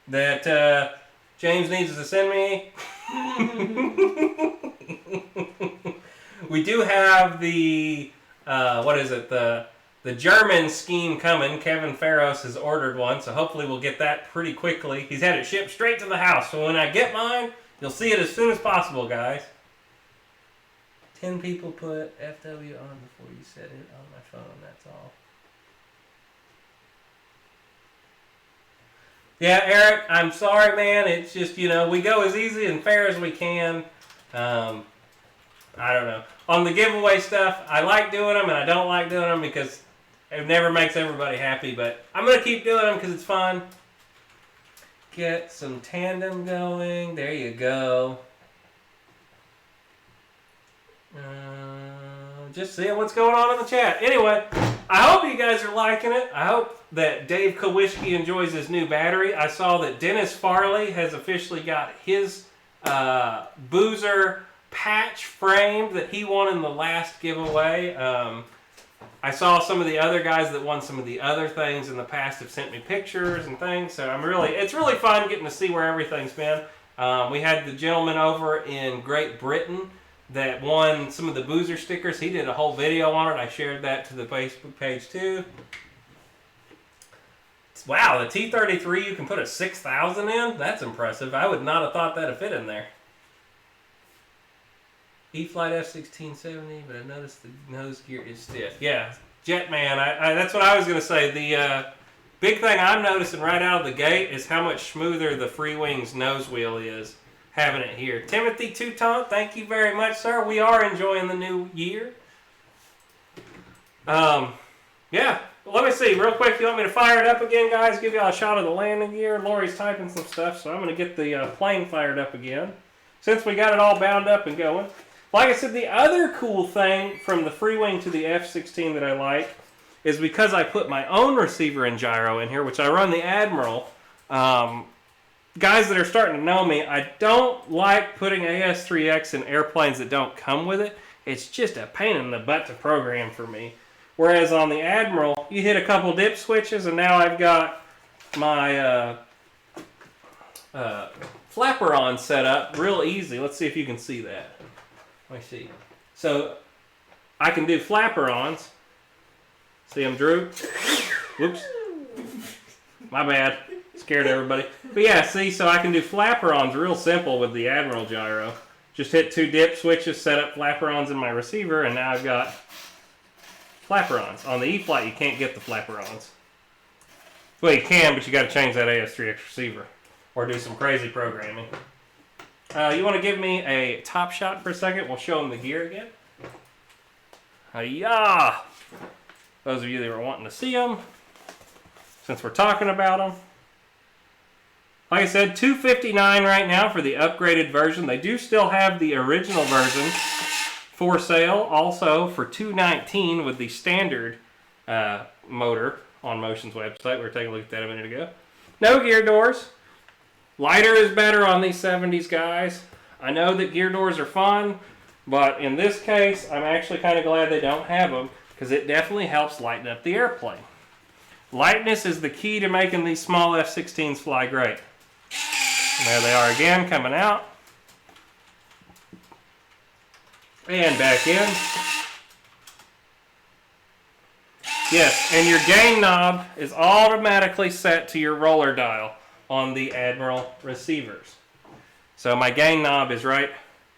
that James needs to send me. We do have the what is it, the German scheme coming. Kevin Farros has ordered one, so hopefully we'll get that pretty quickly. He's had it shipped straight to the house, so when I get mine, you'll see it as soon as possible, guys. 10 people put FW on before you set it on my phone, that's all. Yeah, Eric, I'm sorry, man. It's just, you know, we go as easy and fair as we can. I don't know. On the giveaway stuff, I like doing them and I don't like doing them because it never makes everybody happy. But I'm going to keep doing them because it's fun. Get some tandem going. There you go. Just seeing what's going on in the chat. Anyway, I hope you guys are liking it. I hope that Dave Kowalski enjoys his new battery. I saw that Dennis Farley has officially got his Boozer patch framed that he won in the last giveaway. I saw some of the other guys that won some of the other things in the past have sent me pictures and things. So it's really fun getting to see where everything's been. We had the gentleman over in Great Britain that won some of the Boozer stickers. He did a whole video on it. I shared that to the Facebook page too. Wow, the T-33 you can put a 6,000 in? That's impressive. I would not have thought that'd fit in there. E-Flight F-16 70, but I noticed the nose gear is stiff. Yeah, Jetman, that's what I was going to say. The big thing I'm noticing right out of the gate is how much smoother the Freewing's nose wheel is. Having it here. Timothy Toutant, thank you very much, sir. We are enjoying the new year. Yeah, let me see real quick. You want me to fire it up again, guys? Give y'all a shot of the landing gear. Lori's typing some stuff, so I'm going to get the plane fired up again. Since we got it all bound up and going. Like I said, the other cool thing from the Freewing to the F-16 that I like is because I put my own receiver and gyro in here, which I run the Admiral. Guys that are starting to know me, I don't like putting AS3X in airplanes that don't come with it. It's just a pain in the butt to program for me. Whereas on the Admiral, you hit a couple dip switches, and now I've got my flapper on set up real easy. Let's see if you can see that. Let me see. So I can do flapper-ons. See them, Drew? Whoops. My bad. Scared everybody. But yeah, see, so I can do flapper-ons real simple with the Admiral gyro. Just hit 2 dip switches, set up flapper-ons in my receiver, and now I've got flapper-ons. On the E-flite, you can't get the flapper-ons. Well, you can, but you got to change that AS3X receiver or do some crazy programming. You want to give me a top shot for a second? We'll show them the gear again. Hi-yah! Those of you that were wanting to see them, since we're talking about them. Like I said, $259 right now for the upgraded version. They do still have the original version for sale, also for $219 with the standard motor on Motion's website. We were taking a look at that a minute ago. No gear doors. Lighter is better on these 70s, guys. I know that gear doors are fun, but in this case, I'm actually kind of glad they don't have them because it definitely helps lighten up the airplane. Lightness is the key to making these small F-16s fly great. And there they are again, coming out. And back in. Yes, and your gain knob is automatically set to your roller dial on the Admiral receivers. So my gain knob is right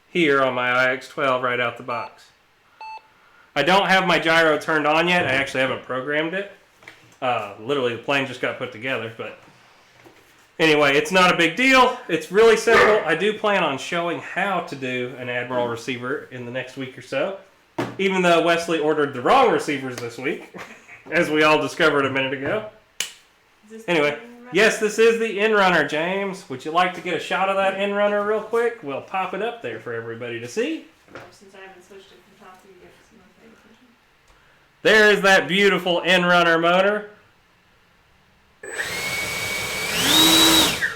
here on my IX-12 right out the box. I don't have my gyro turned on yet. I actually haven't programmed it. Literally the plane just got put together, but anyway, it's not a big deal. It's really simple. I do plan on showing how to do an Admiral receiver in the next week or so, even though Wesley ordered the wrong receivers this week, as we all discovered a minute ago. Anyway, yes, this is the Inrunner, James. Would you like to get a shot of that Inrunner real quick? We'll pop it up there for everybody to see. Since I haven't switched it from top to yet, so I'm not paying attention. There's that beautiful Inrunner motor.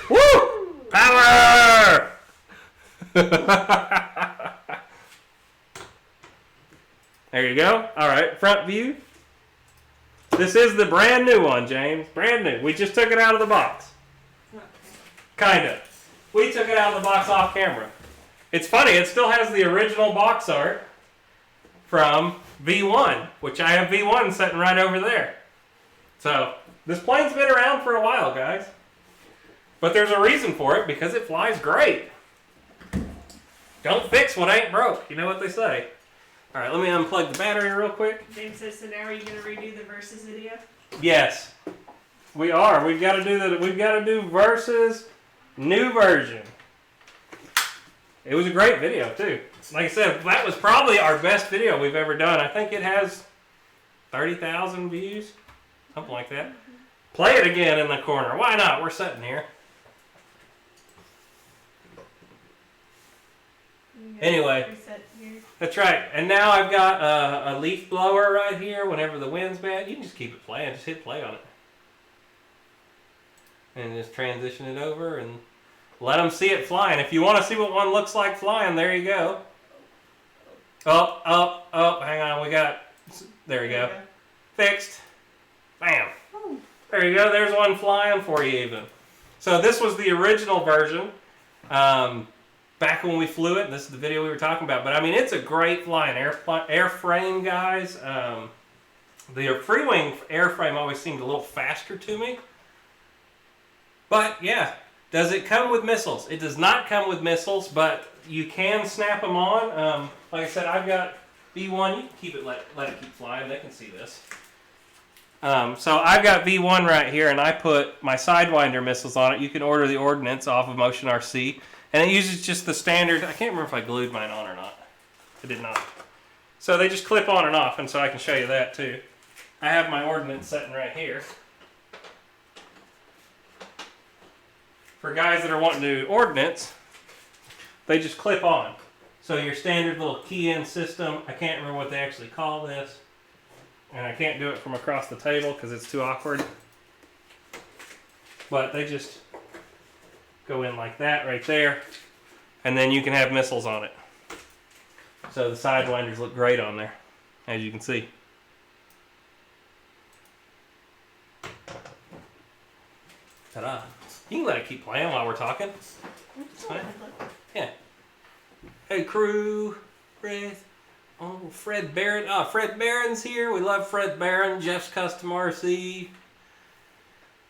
Woo! Power! There you go. All right, front view. This is the brand new one, James. Brand new. We just took it out of the box. Okay. Kinda. We took it out of the box off camera. It's funny, it still has the original box art from V1, which I have V1 sitting right over there. So, this plane's been around for a while, guys. But there's a reason for it, because it flies great. Don't fix what ain't broke. You know what they say. Alright, let me unplug the battery real quick. James says, so now are you going to redo the Versus video? Yes. We are. We've got to do Versus new version. It was a great video, too. Like I said, that was probably our best video we've ever done. I think it has 30,000 views. Something like that. Play it again in the corner. Why not? We're sitting here. Anyway, that's right. And now I've got a leaf blower right here. Whenever the wind's bad, you can just keep it playing. Just hit play on it. And just transition it over and let them see it flying. If you want to see what one looks like flying, there you go. Oh, hang on. There we go. Fixed. Bam. There you go. There's one flying for you even. So this was the original version. Back when we flew it, this is the video we were talking about. But I mean, it's a great flying airframe, guys. The Freewing airframe always seemed a little faster to me. But yeah, does it come with missiles? It does not come with missiles, but you can snap them on. Like I said, I've got V1. You can keep it, let it keep flying. They can see this. So I've got V1 right here, and I put my Sidewinder missiles on it. You can order the ordnance off of Motion RC. And it uses just the standard, I can't remember if I glued mine on or not. I did not. So they just clip on and off, and so I can show you that too. I have my ordnance sitting right here. For guys that are wanting to do ordnance, they just clip on. So your standard little key-in system, I can't remember what they actually call this. And I can't do it from across the table because it's too awkward. But they just go in like that right there. And then you can have missiles on it. So the Sidewinders look great on there, as you can see. Ta-da. You can let it keep playing while we're talking. It's fine. Yeah. Hey, crew. Fred. Oh, Fred Barron. Oh, Fred Barron's here. We love Fred Barron. Jeff's Custom RC.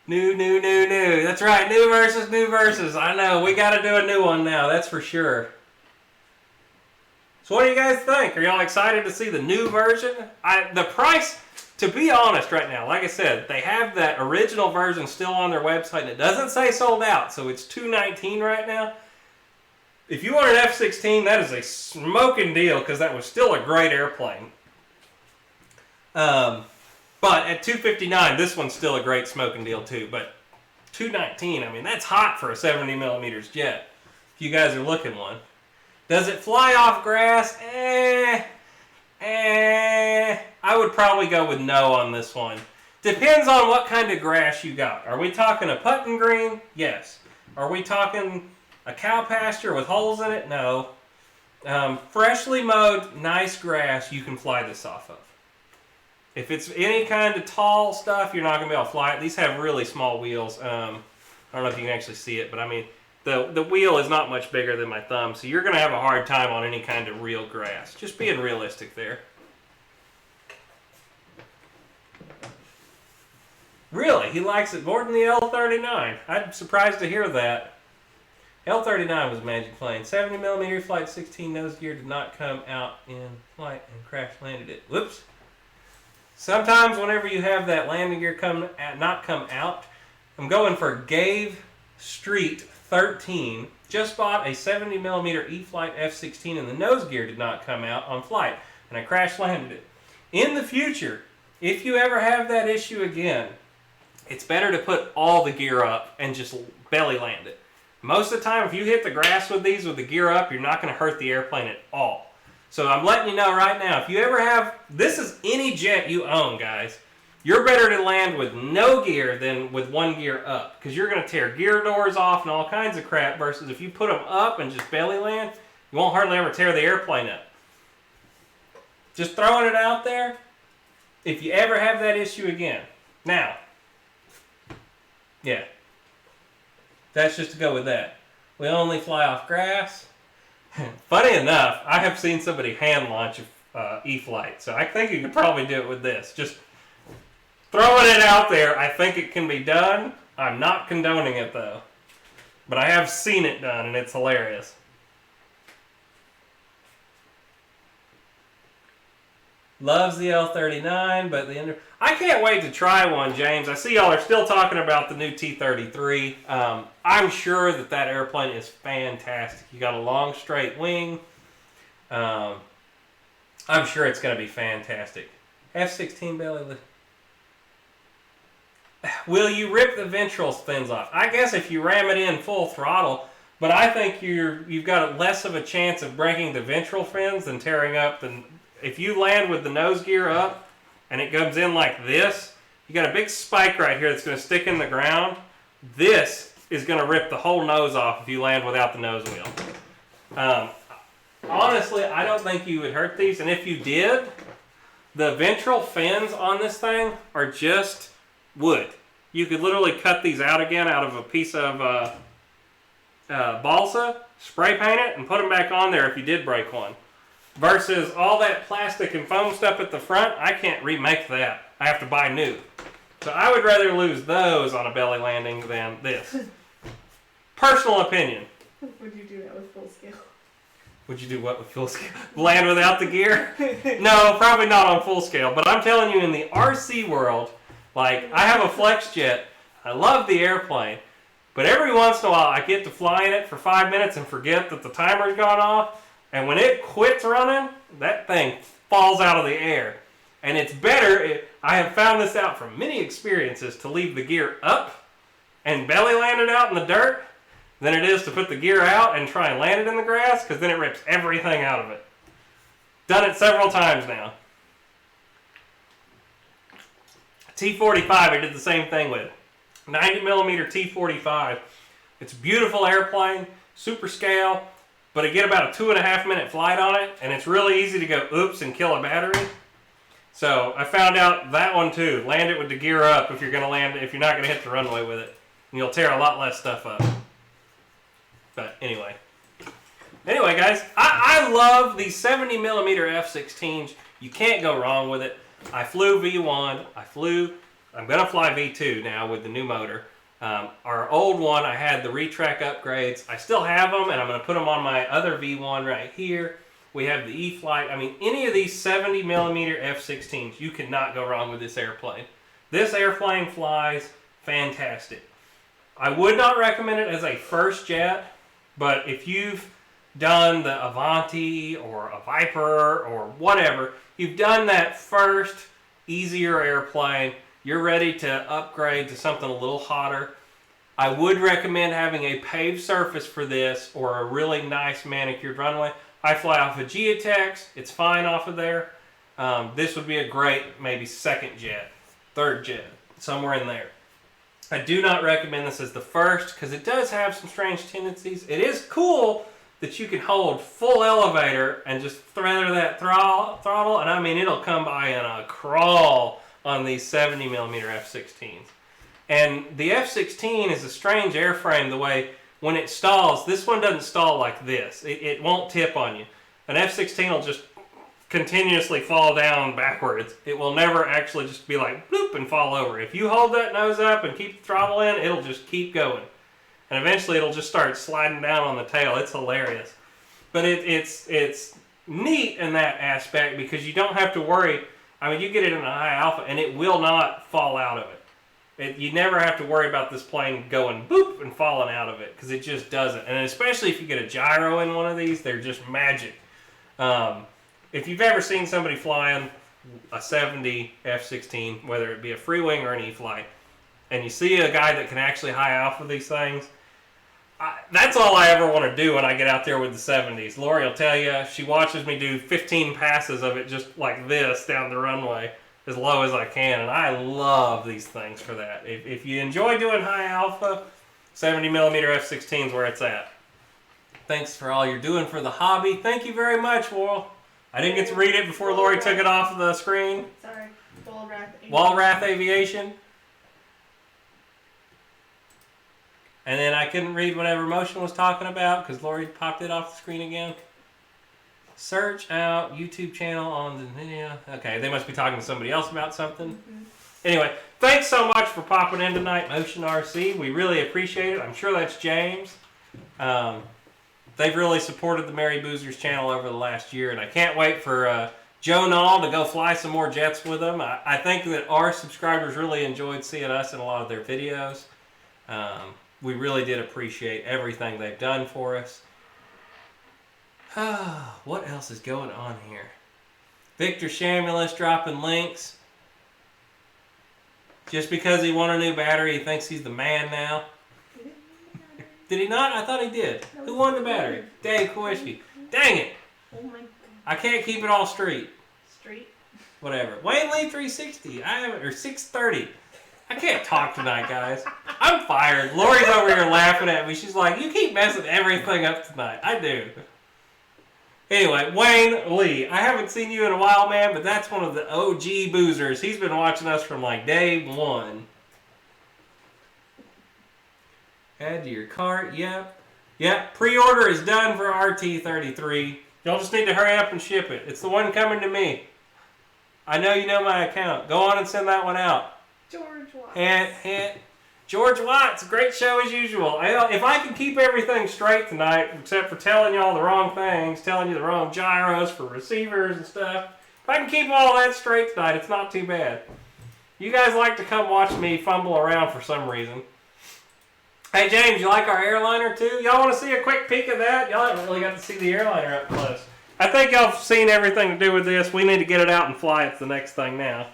New. That's right. New versus. I know. We got to do a new one now. That's for sure. So what do you guys think? Are y'all excited to see the new version? The price, to be honest right now, like I said, they have that original version still on their website, and it doesn't say sold out, so it's $219 right now. If you want an F-16, that is a smoking deal, because that was still a great airplane. But at $259, this one's still a great smoking deal too. But $219, I mean, that's hot for a 70mm jet. If you guys are looking one. Does it fly off grass? I would probably go with no on this one. Depends on what kind of grass you got. Are we talking a putting green? Yes. Are we talking a cow pasture with holes in it? No. Freshly mowed, nice grass, you can fly this off of. If it's any kind of tall stuff, you're not going to be able to fly it. These have really small wheels. I don't know if you can actually see it, but I mean, the wheel is not much bigger than my thumb, so you're going to have a hard time on any kind of real grass. Just being realistic there. Really? He likes it more than the L-39. I'm surprised to hear that. L-39 was a magic plane. 70mm Flight 16 nose gear did not come out in flight and crash landed it. Whoops. Sometimes whenever you have that landing gear not come out, I'm going for Gave Street 13. Just bought a 70mm E-Flight F-16 and the nose gear did not come out on flight and I crash landed it. In the future, if you ever have that issue again, it's better to put all the gear up and just belly land it. Most of the time, if you hit the grass with these with the gear up, you're not going to hurt the airplane at all. So I'm letting you know right now, if you ever have, this is any jet you own, guys. You're better to land with no gear than with one gear up. Because you're going to tear gear doors off and all kinds of crap. Versus if you put them up and just belly land, you won't hardly ever tear the airplane up. Just throwing it out there. If you ever have that issue again. Now. Yeah. That's just to go with that. We only fly off grass. Funny enough, I have seen somebody hand launch a E-Flight. So I think you could probably do it with this. Just throwing it out there, I think it can be done. I'm not condoning it though. But I have seen it done and it's hilarious. Loves the L-39, but I can't wait to try one, James. I see y'all are still talking about the new T-33. I'm sure that airplane is fantastic. You got a long, straight wing. I'm sure it's going to be fantastic. F-16 belly lift. Will you rip the ventral fins off? I guess if you ram it in full throttle, but I think you've got less of a chance of breaking the ventral fins than tearing up the... If you land with the nose gear up and it comes in like this, you got a big spike right here that's going to stick in the ground. This is going to rip the whole nose off if you land without the nose wheel. Honestly, I don't think you would hurt these. And if you did, the ventral fins on this thing are just wood. You could literally cut these out again out of a piece of balsa, spray paint it, and put them back on there if you did break one. Versus all that plastic and foam stuff at the front, I can't remake that. I have to buy new. So I would rather lose those on a belly landing than this. Personal opinion. Would you do that with full scale? Would you do what with full scale? Land without the gear? No, probably not on full scale. But I'm telling you, in the RC world, like, I have a flex jet. I love the airplane. But every once in a while, I get to fly in it for 5 minutes and forget that the timer's gone off. And when it quits running, that thing falls out of the air. And it's better, I have found this out from many experiences, to leave the gear up and belly land it out in the dirt than it is to put the gear out and try and land it in the grass, because then it rips everything out of it. Done it several times now. T-45 I did the same thing with. 90mm T-45. It's a beautiful airplane, super scale, but I get about a 2.5 minute flight on it, and it's really easy to go oops and kill a battery. So I found out that one too. Land it with the gear up if you're going to land it, if you're not going to hit the runway with it. And you'll tear a lot less stuff up. But anyway. Anyway, guys, I love these 70mm F-16s. You can't go wrong with it. I flew V1. I'm going to fly V2 now with the new motor. Our old one, I had the retract upgrades. I still have them, and I'm going to put them on my other V1 right here. We have the E-flite. I mean, any of these 70mm F-16s, you cannot go wrong with this airplane. This airplane flies fantastic. I would not recommend it as a first jet, but if you've done the Avanti or a Viper or whatever, you've done that first easier airplane, you're ready to upgrade to something a little hotter, I would recommend having a paved surface for this or a really nice manicured runway. I fly off of Geotex. It's fine off of there. This would be a great maybe second jet, third jet, somewhere in there. I do not recommend this as the first because it does have some strange tendencies. It is cool that you can hold full elevator and just thread that throttle, and I mean it'll come by in a crawl on these 70mm F-16s. And the F-16 is a strange airframe the way when it stalls, this one doesn't stall like this. It won't tip on you. An F-16 will just continuously fall down backwards. It will never actually just be like bloop and fall over. If you hold that nose up and keep the throttle in, it'll just keep going. And eventually it'll just start sliding down on the tail. It's hilarious. But it's neat in that aspect because you don't have to worry. I mean, you get it in a high alpha and it will not fall out of it. You never have to worry about this plane going boop and falling out of it because it just doesn't. And especially if you get a gyro in one of these, they're just magic. If you've ever seen somebody flying a 70 F-16, whether it be a Freewing or an E-flite, and you see a guy that can actually high alpha these things, that's all I ever want to do when I get out there with the 70s. Lori will tell you, she watches me do 15 passes of it just like this down the runway as low as I can, and I love these things for that. If you enjoy doing high alpha, 70mm F-16 is where it's at. Thanks for all you're doing for the hobby. Thank you very much, Wall. I didn't get to read it before Lori took it off the screen. Sorry. Walrath Aviation. And then I couldn't read whatever Motion was talking about because Lori popped it off the screen again. Search out YouTube channel on the video. Okay, they must be talking to somebody else about something. Mm-hmm. Anyway, thanks so much for popping in tonight, Motion RC. We really appreciate it. I'm sure that's James. They've really supported the Merry Boozers channel over the last year, and I can't wait for Joe Nall to go fly some more jets with them. I think that our subscribers really enjoyed seeing us in a lot of their videos. We really did appreciate everything they've done for us. What else is going on here? Victor Shamulus dropping links. Just because he won a new battery, he thinks he's the man now. Did he not? I thought he did. Who won the battery? Dave Kowalski. Dang it. Oh my God. I can't keep it all straight. Street? Whatever. Wayne Lee 360. Or 630. I can't talk tonight, guys. I'm fired. Lori's over here laughing at me. She's like, you keep messing everything up tonight. I do. Anyway, Wayne Lee. I haven't seen you in a while, man, but that's one of the OG boozers. He's been watching us from like day one. Add to your cart. Yep. Yep. Pre-order is done for RT33. Y'all just need to hurry up and ship it. It's the one coming to me. I know you know my account. Go on and send that one out. George Watts. George Watts, great show as usual. If I can keep everything straight tonight, except for telling y'all the wrong things, telling you the wrong gyros for receivers and stuff, if I can keep all that straight tonight, it's not too bad. You guys like to come watch me fumble around for some reason. Hey James, you like our airliner too? Y'all want to see a quick peek of that? Y'all haven't really got to see the airliner up close. I think y'all have seen everything to do with this. We need to get it out and fly. It's the next thing now.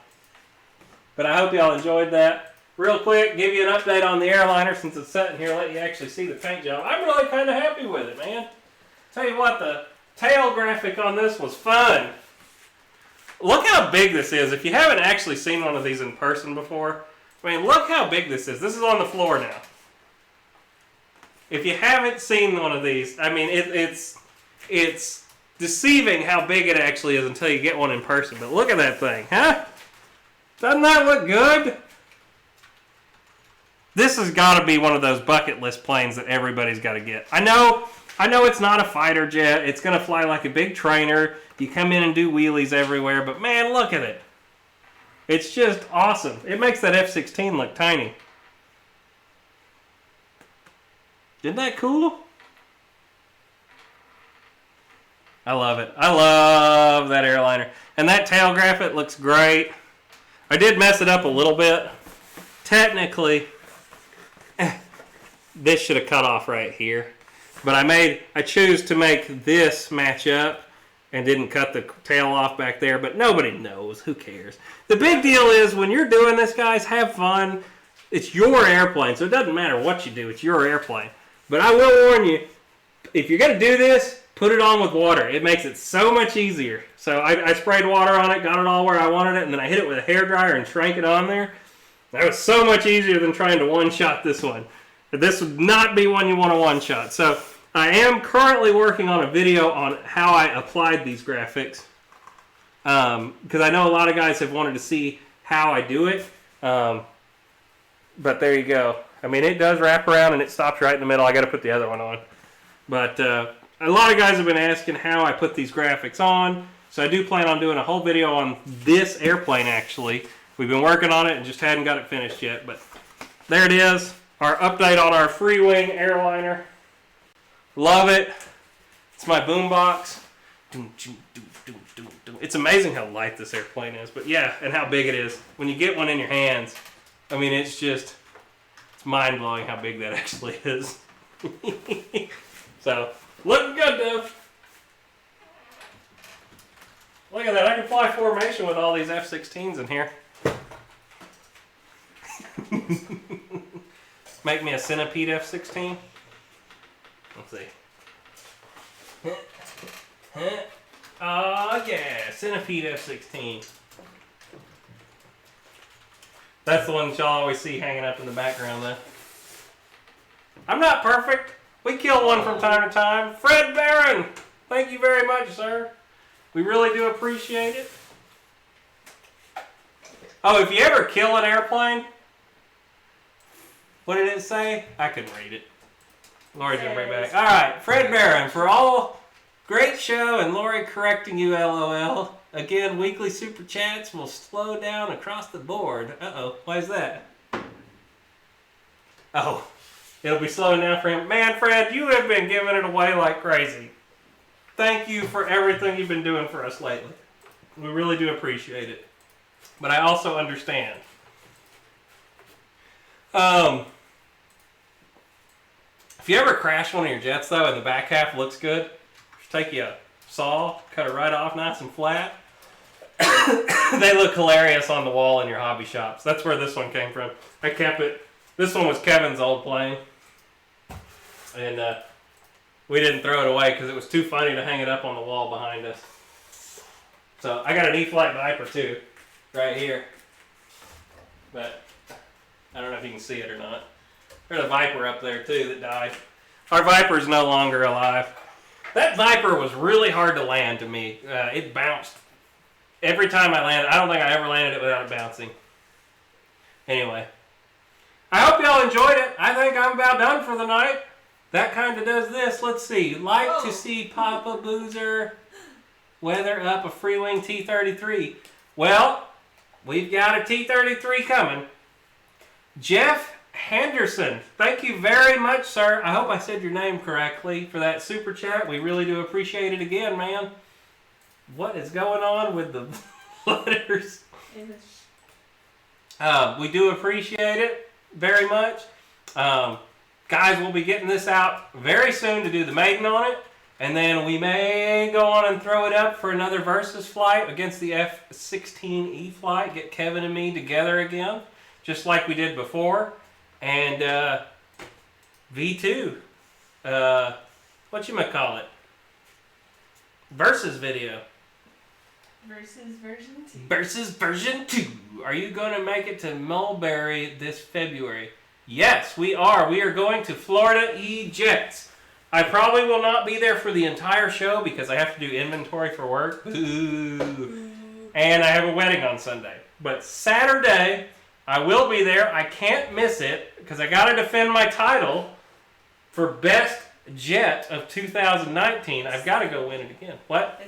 But I hope y'all enjoyed that. real quick, give you an update on the airliner since it's sitting here, let you actually see the paint job. I'm really kind of happy with it, man. Tell you what, the tail graphic on this was fun. Look how big this is. If you haven't actually seen one of these in person before, I mean, look how big this is. This is on the floor now. If you haven't seen one of these, I mean, it's deceiving how big it actually is until you get one in person. But look at that thing, huh? Doesn't that look good? This has got to be one of those bucket list planes that everybody's got to get. I know it's not a fighter jet. It's going to fly like a big trainer. You come in and do wheelies everywhere. But man, look at it. It's just awesome. It makes that F-16 look tiny. Isn't that cool? I love it. I love that airliner. And that tail graphic looks great. I did mess it up a little bit. Technically, this should have cut off right here. But I choose to make this match up and didn't cut the tail off back there. But nobody knows. Who cares? The big deal is when you're doing this, guys, have fun. It's your airplane, so it doesn't matter what you do. It's your airplane. But I will warn you, if you're going to do this, put it on with water. It makes it so much easier. So I sprayed water on it, got it all where I wanted it, and then I hit it with a hairdryer and shrank it on there. That was so much easier than trying to one-shot this one. But this would not be one you want to one-shot. So I am currently working on a video on how I applied these graphics. Because I know a lot of guys have wanted to see how I do it. But there you go. I mean, it does wrap around and it stops right in the middle. I got to put the other one on. But a lot of guys have been asking how I put these graphics on. So I do plan on doing a whole video on this airplane, actually. We've been working on it and just hadn't got it finished yet. But there it is. Our update on our Freewing airliner. Love it. It's my boombox. It's amazing how light this airplane is. But yeah, and how big it is. When you get one in your hands, I mean, it's mind-blowing how big that actually is. So, looking good, Dev. Look at that. I can fly formation with all these F-16s in here. Make me a Centipede F-16. Let's see. Oh, yeah. Centipede F-16. That's the one that y'all always see hanging up in the background, though. I'm not perfect. We kill one from time to time. Fred Barron, thank you very much, sir. We really do appreciate it. Oh, if you ever kill an airplane, what did it say? I couldn't read it. Lori's going to bring it back. All right, Fred Barron, for all great show and Lori correcting you, LOL. Again, weekly super chats will slow down across the board. Uh-oh, why is that? Oh, it'll be slowing down for him. Man, Fred, you have been giving it away like crazy. Thank you for everything you've been doing for us lately. We really do appreciate it. But I also understand. If you ever crash one of your jets, though, and the back half looks good, just take you a saw, cut it right off nice and flat. They look hilarious on the wall in your hobby shops. That's where this one came from. I kept it. This one was Kevin's old plane. And we didn't throw it away because it was too funny to hang it up on the wall behind us. So I got an E-Flight Viper too, right here. But I don't know if you can see it or not. There's a Viper up there too that died. Our Viper's no longer alive. That Viper was really hard to land to me. It bounced. Every time I landed, I don't think I ever landed it without it bouncing. Anyway. I hope y'all enjoyed it. I think I'm about done for the night. That kind of does this. Let's see. Like to see Papa Boozer weather up a Freewing T-33. Well, we've got a T-33 coming. Jeff Henderson, thank you very much, sir. I hope I said your name correctly for that super chat. We really do appreciate it again, man. What is going on with the letters? We do appreciate it very much. Guys, we'll be getting this out very soon to do the maiden on it. And then we may go on and throw it up for another versus flight against the F-16 E flight. Get Kevin and me together again. just like we did before. And V2, whatchamacallit, versus video. Versus version 2. Versus version 2. Are you going to make it to Mulberry this February? Yes, we are. We are going to Florida E-Jets. I probably will not be there for the entire show because I have to do inventory for work. Ooh. And I have a wedding on Sunday. But Saturday, I will be there. I can't miss it because I got to defend my title for Best Jet of 2019. I've got to go win it again. What?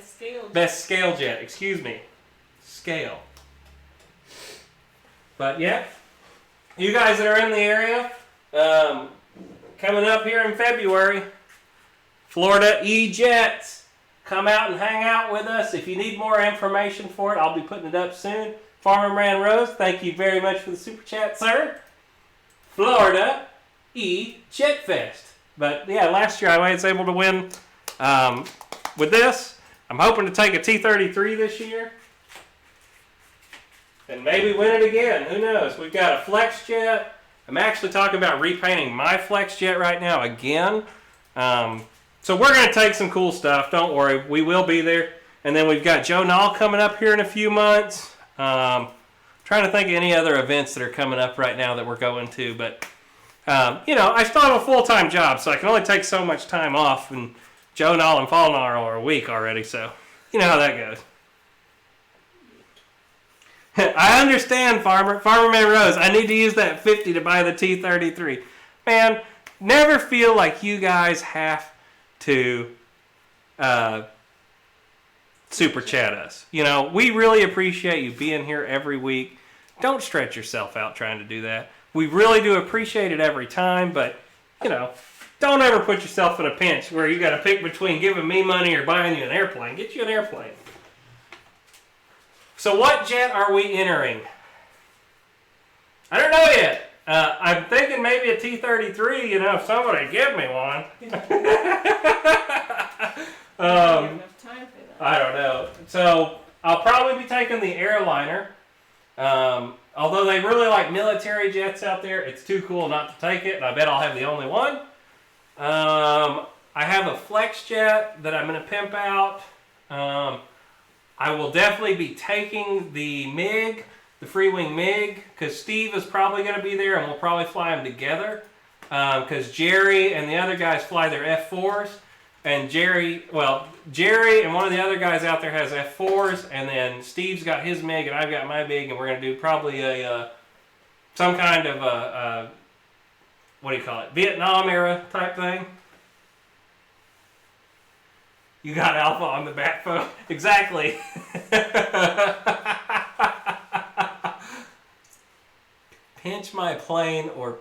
Best scale jet. Excuse me. Scale. But yeah, you guys that are in the area, coming up here in February, Florida E-Jets. Come out and hang out with us. If you need more information for it, I'll be putting it up soon. Farmer Man Rose, thank you very much for the super chat, sir. Florida E-Jet Fest. But yeah, last year I was able to win with this. I'm hoping to take a T-33 this year. And maybe win it again. Who knows? We've got a Flex Jet. I'm actually talking about repainting my Flex Jet right now again. So we're going to take some cool stuff. Don't worry. We will be there. And then we've got Joe Nall coming up here in a few months. Trying to think of any other events that are coming up right now that we're going to. But, I still have a full-time job, so I can only take so much time off. And Joe Nall and Fall Nall are a week already, so you know how that goes. I understand, Farmer Man Rose. I need to use that 50 to buy the T-33. Man, never feel like you guys have to super chat us. We really appreciate you being here every week. Don't stretch yourself out trying to do that. We really do appreciate it every time, but, don't ever put yourself in a pinch where you got to pick between giving me money or buying you an airplane. Get you an airplane. So what jet are we entering? I don't know yet. I'm thinking maybe a T-33, if somebody give me one. I don't know. So I'll probably be taking the airliner. Although they really like military jets out there, it's too cool not to take it, and I bet I'll have the only one. I have a Flex Jet that I'm going to pimp out. I will definitely be taking the MiG, the Freewing MiG, because Steve is probably going to be there, and we'll probably fly them together. Because Jerry and the other guys fly their F4s, and Jerry and one of the other guys out there has F4s, and then Steve's got his MiG, and I've got my MiG, and we're going to do probably some kind of a Vietnam era type thing. You got Alpha on the back phone. Exactly. Pinch my plane or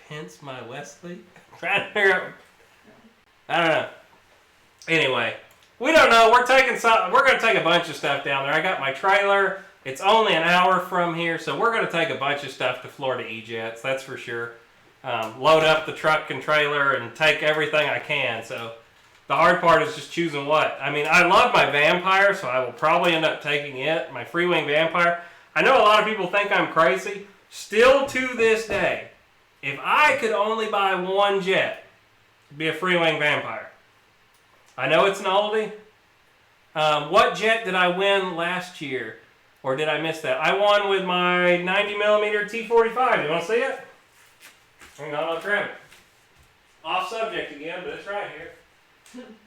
pinch my Wesley? Trying to figure out. I don't know. Anyway, we don't know. We're going to take a bunch of stuff down there. I got my trailer. It's only an hour from here, so we're going to take a bunch of stuff to Florida E-Jets. That's for sure. Load up the truck and trailer and take everything I can. So the hard part is just choosing what. I mean, I love my Vampire, so I will probably end up taking it, my Freewing Vampire. I know a lot of people think I'm crazy. Still to this day, if I could only buy one jet, it'd be a Freewing Vampire. I know it's an oldie. What jet did I win last year? Or did I miss that? I won with my 90mm T-45. You want to see it? Hang on, I'll grab it. Off subject again, but it's right here.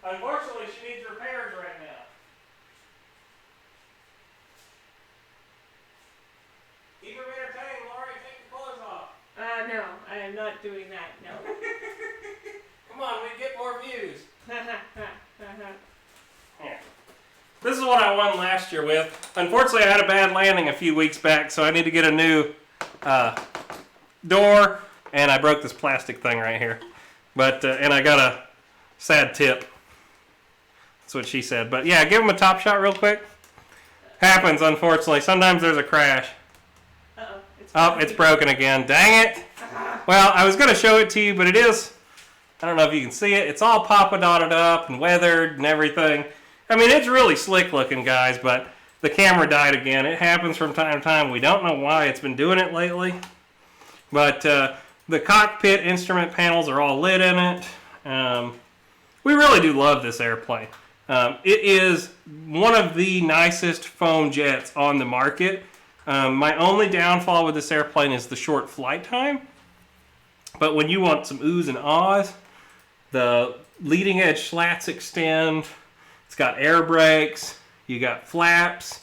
Unfortunately, she needs repairs right now. Keep her entertained, Lori. Take your clothes off. No, I am not doing that, no. Come on, we get more views. Yeah. This is what I won last year with. Unfortunately, I had a bad landing a few weeks back, so I need to get a new door, and I broke this plastic thing right here. But and I got a sad tip. That's what she said. But yeah, give them a top shot real quick. Happens, unfortunately. Sometimes there's a crash. Uh-oh. It's broken again. Dang it. Well, I was going to show it to you, but it is, I don't know if you can see it. It's all Papa dotted up and weathered and everything. I mean, it's really slick looking, guys, but the camera died again. It happens from time to time. We don't know why it's been doing it lately. But the cockpit instrument panels are all lit in it. We really do love this airplane. It is one of the nicest foam jets on the market. My only downfall with this airplane is the short flight time. But when you want some oohs and ahs, the leading edge slats extend. It's got air brakes. You got flaps.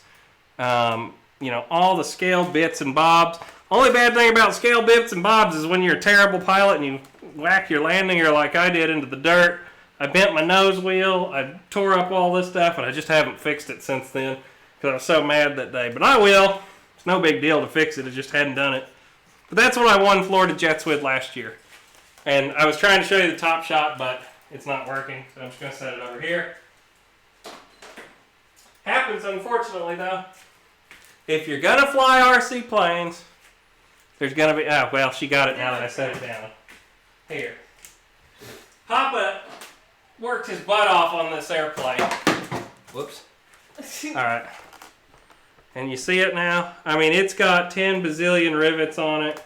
You know, all the scale bits and bobs. Only bad thing about scale bits and bobs is when you're a terrible pilot and you whack your landing gear like I did into the dirt. I bent my nose wheel. I tore up all this stuff, and I just haven't fixed it since then because I was so mad that day. But I will. It's no big deal to fix it. I just hadn't done it. But that's what I won Florida Jets with last year. And I was trying to show you the top shot, but it's not working. So I'm just going to set it over here. Happens, unfortunately, though. If you're going to fly RC planes, there's going to be... Oh, well, she got it now that I set it down. Here. Papa worked his butt off on this airplane. Whoops. All right. And you see it now? I mean, it's got 10 bazillion rivets on it.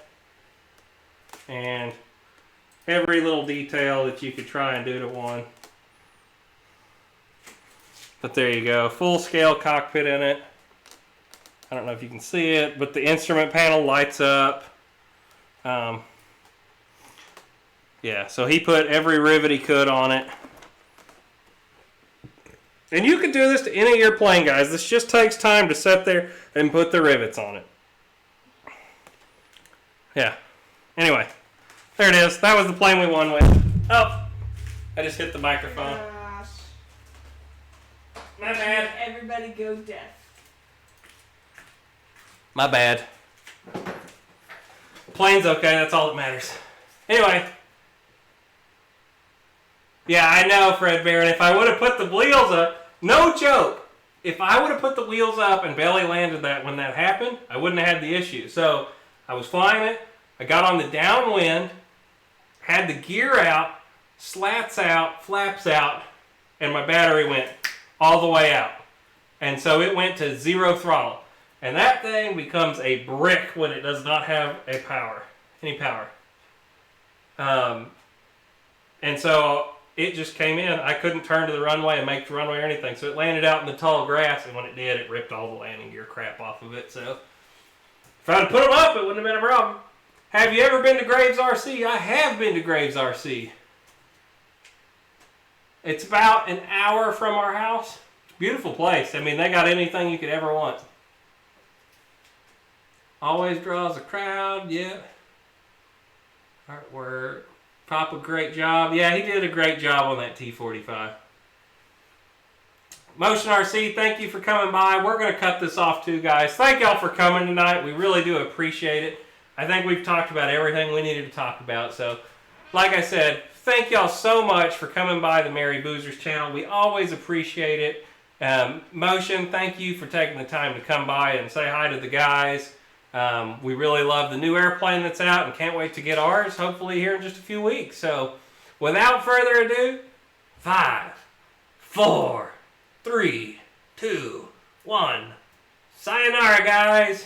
And every little detail that you could try and do to one. But there you go. Full scale cockpit in it. I don't know if you can see it, but the instrument panel lights up. Yeah, so he put every rivet he could on it. And you can do this to any airplane, guys. This just takes time to sit there and put the rivets on it. Yeah. Anyway, there it is. That was the plane we won with. Oh, I just hit the microphone. Gosh. My bad. Everybody go deaf. My bad. The plane's okay. That's all that matters. Anyway. Yeah, I know, Fred Barron. If I would have put the wheels up, no joke, if I would have put the wheels up and belly landed that when that happened, I wouldn't have had the issue. So I was flying it. I got on the downwind, had the gear out, slats out, flaps out, and my battery went all the way out. And so it went to 0 throttle. And that thing becomes a brick when it does not have any power. And so it just came in. I couldn't turn to the runway and make the runway or anything. So it landed out in the tall grass, and when it did, it ripped all the landing gear crap off of it. So if I'd have put them up, it wouldn't have been a problem. Have you ever been to Graves RC? I have been to Graves RC. It's about an hour from our house. Beautiful place. I mean, they got anything you could ever want. Always draws a crowd, yeah. Artwork. Papa, great job. Yeah, he did a great job on that T-45. Motion RC, thank you for coming by. We're going to cut this off too, guys. Thank y'all for coming tonight. We really do appreciate it. I think we've talked about everything we needed to talk about. So, like I said, thank y'all so much for coming by the Merry Boozers channel. We always appreciate it. Motion, thank you for taking the time to come by and say hi to the guys. We really love the new airplane that's out and can't wait to get ours, hopefully here in just a few weeks. So, without further ado, 5, 4, 3, 2, 1. Sayonara, guys.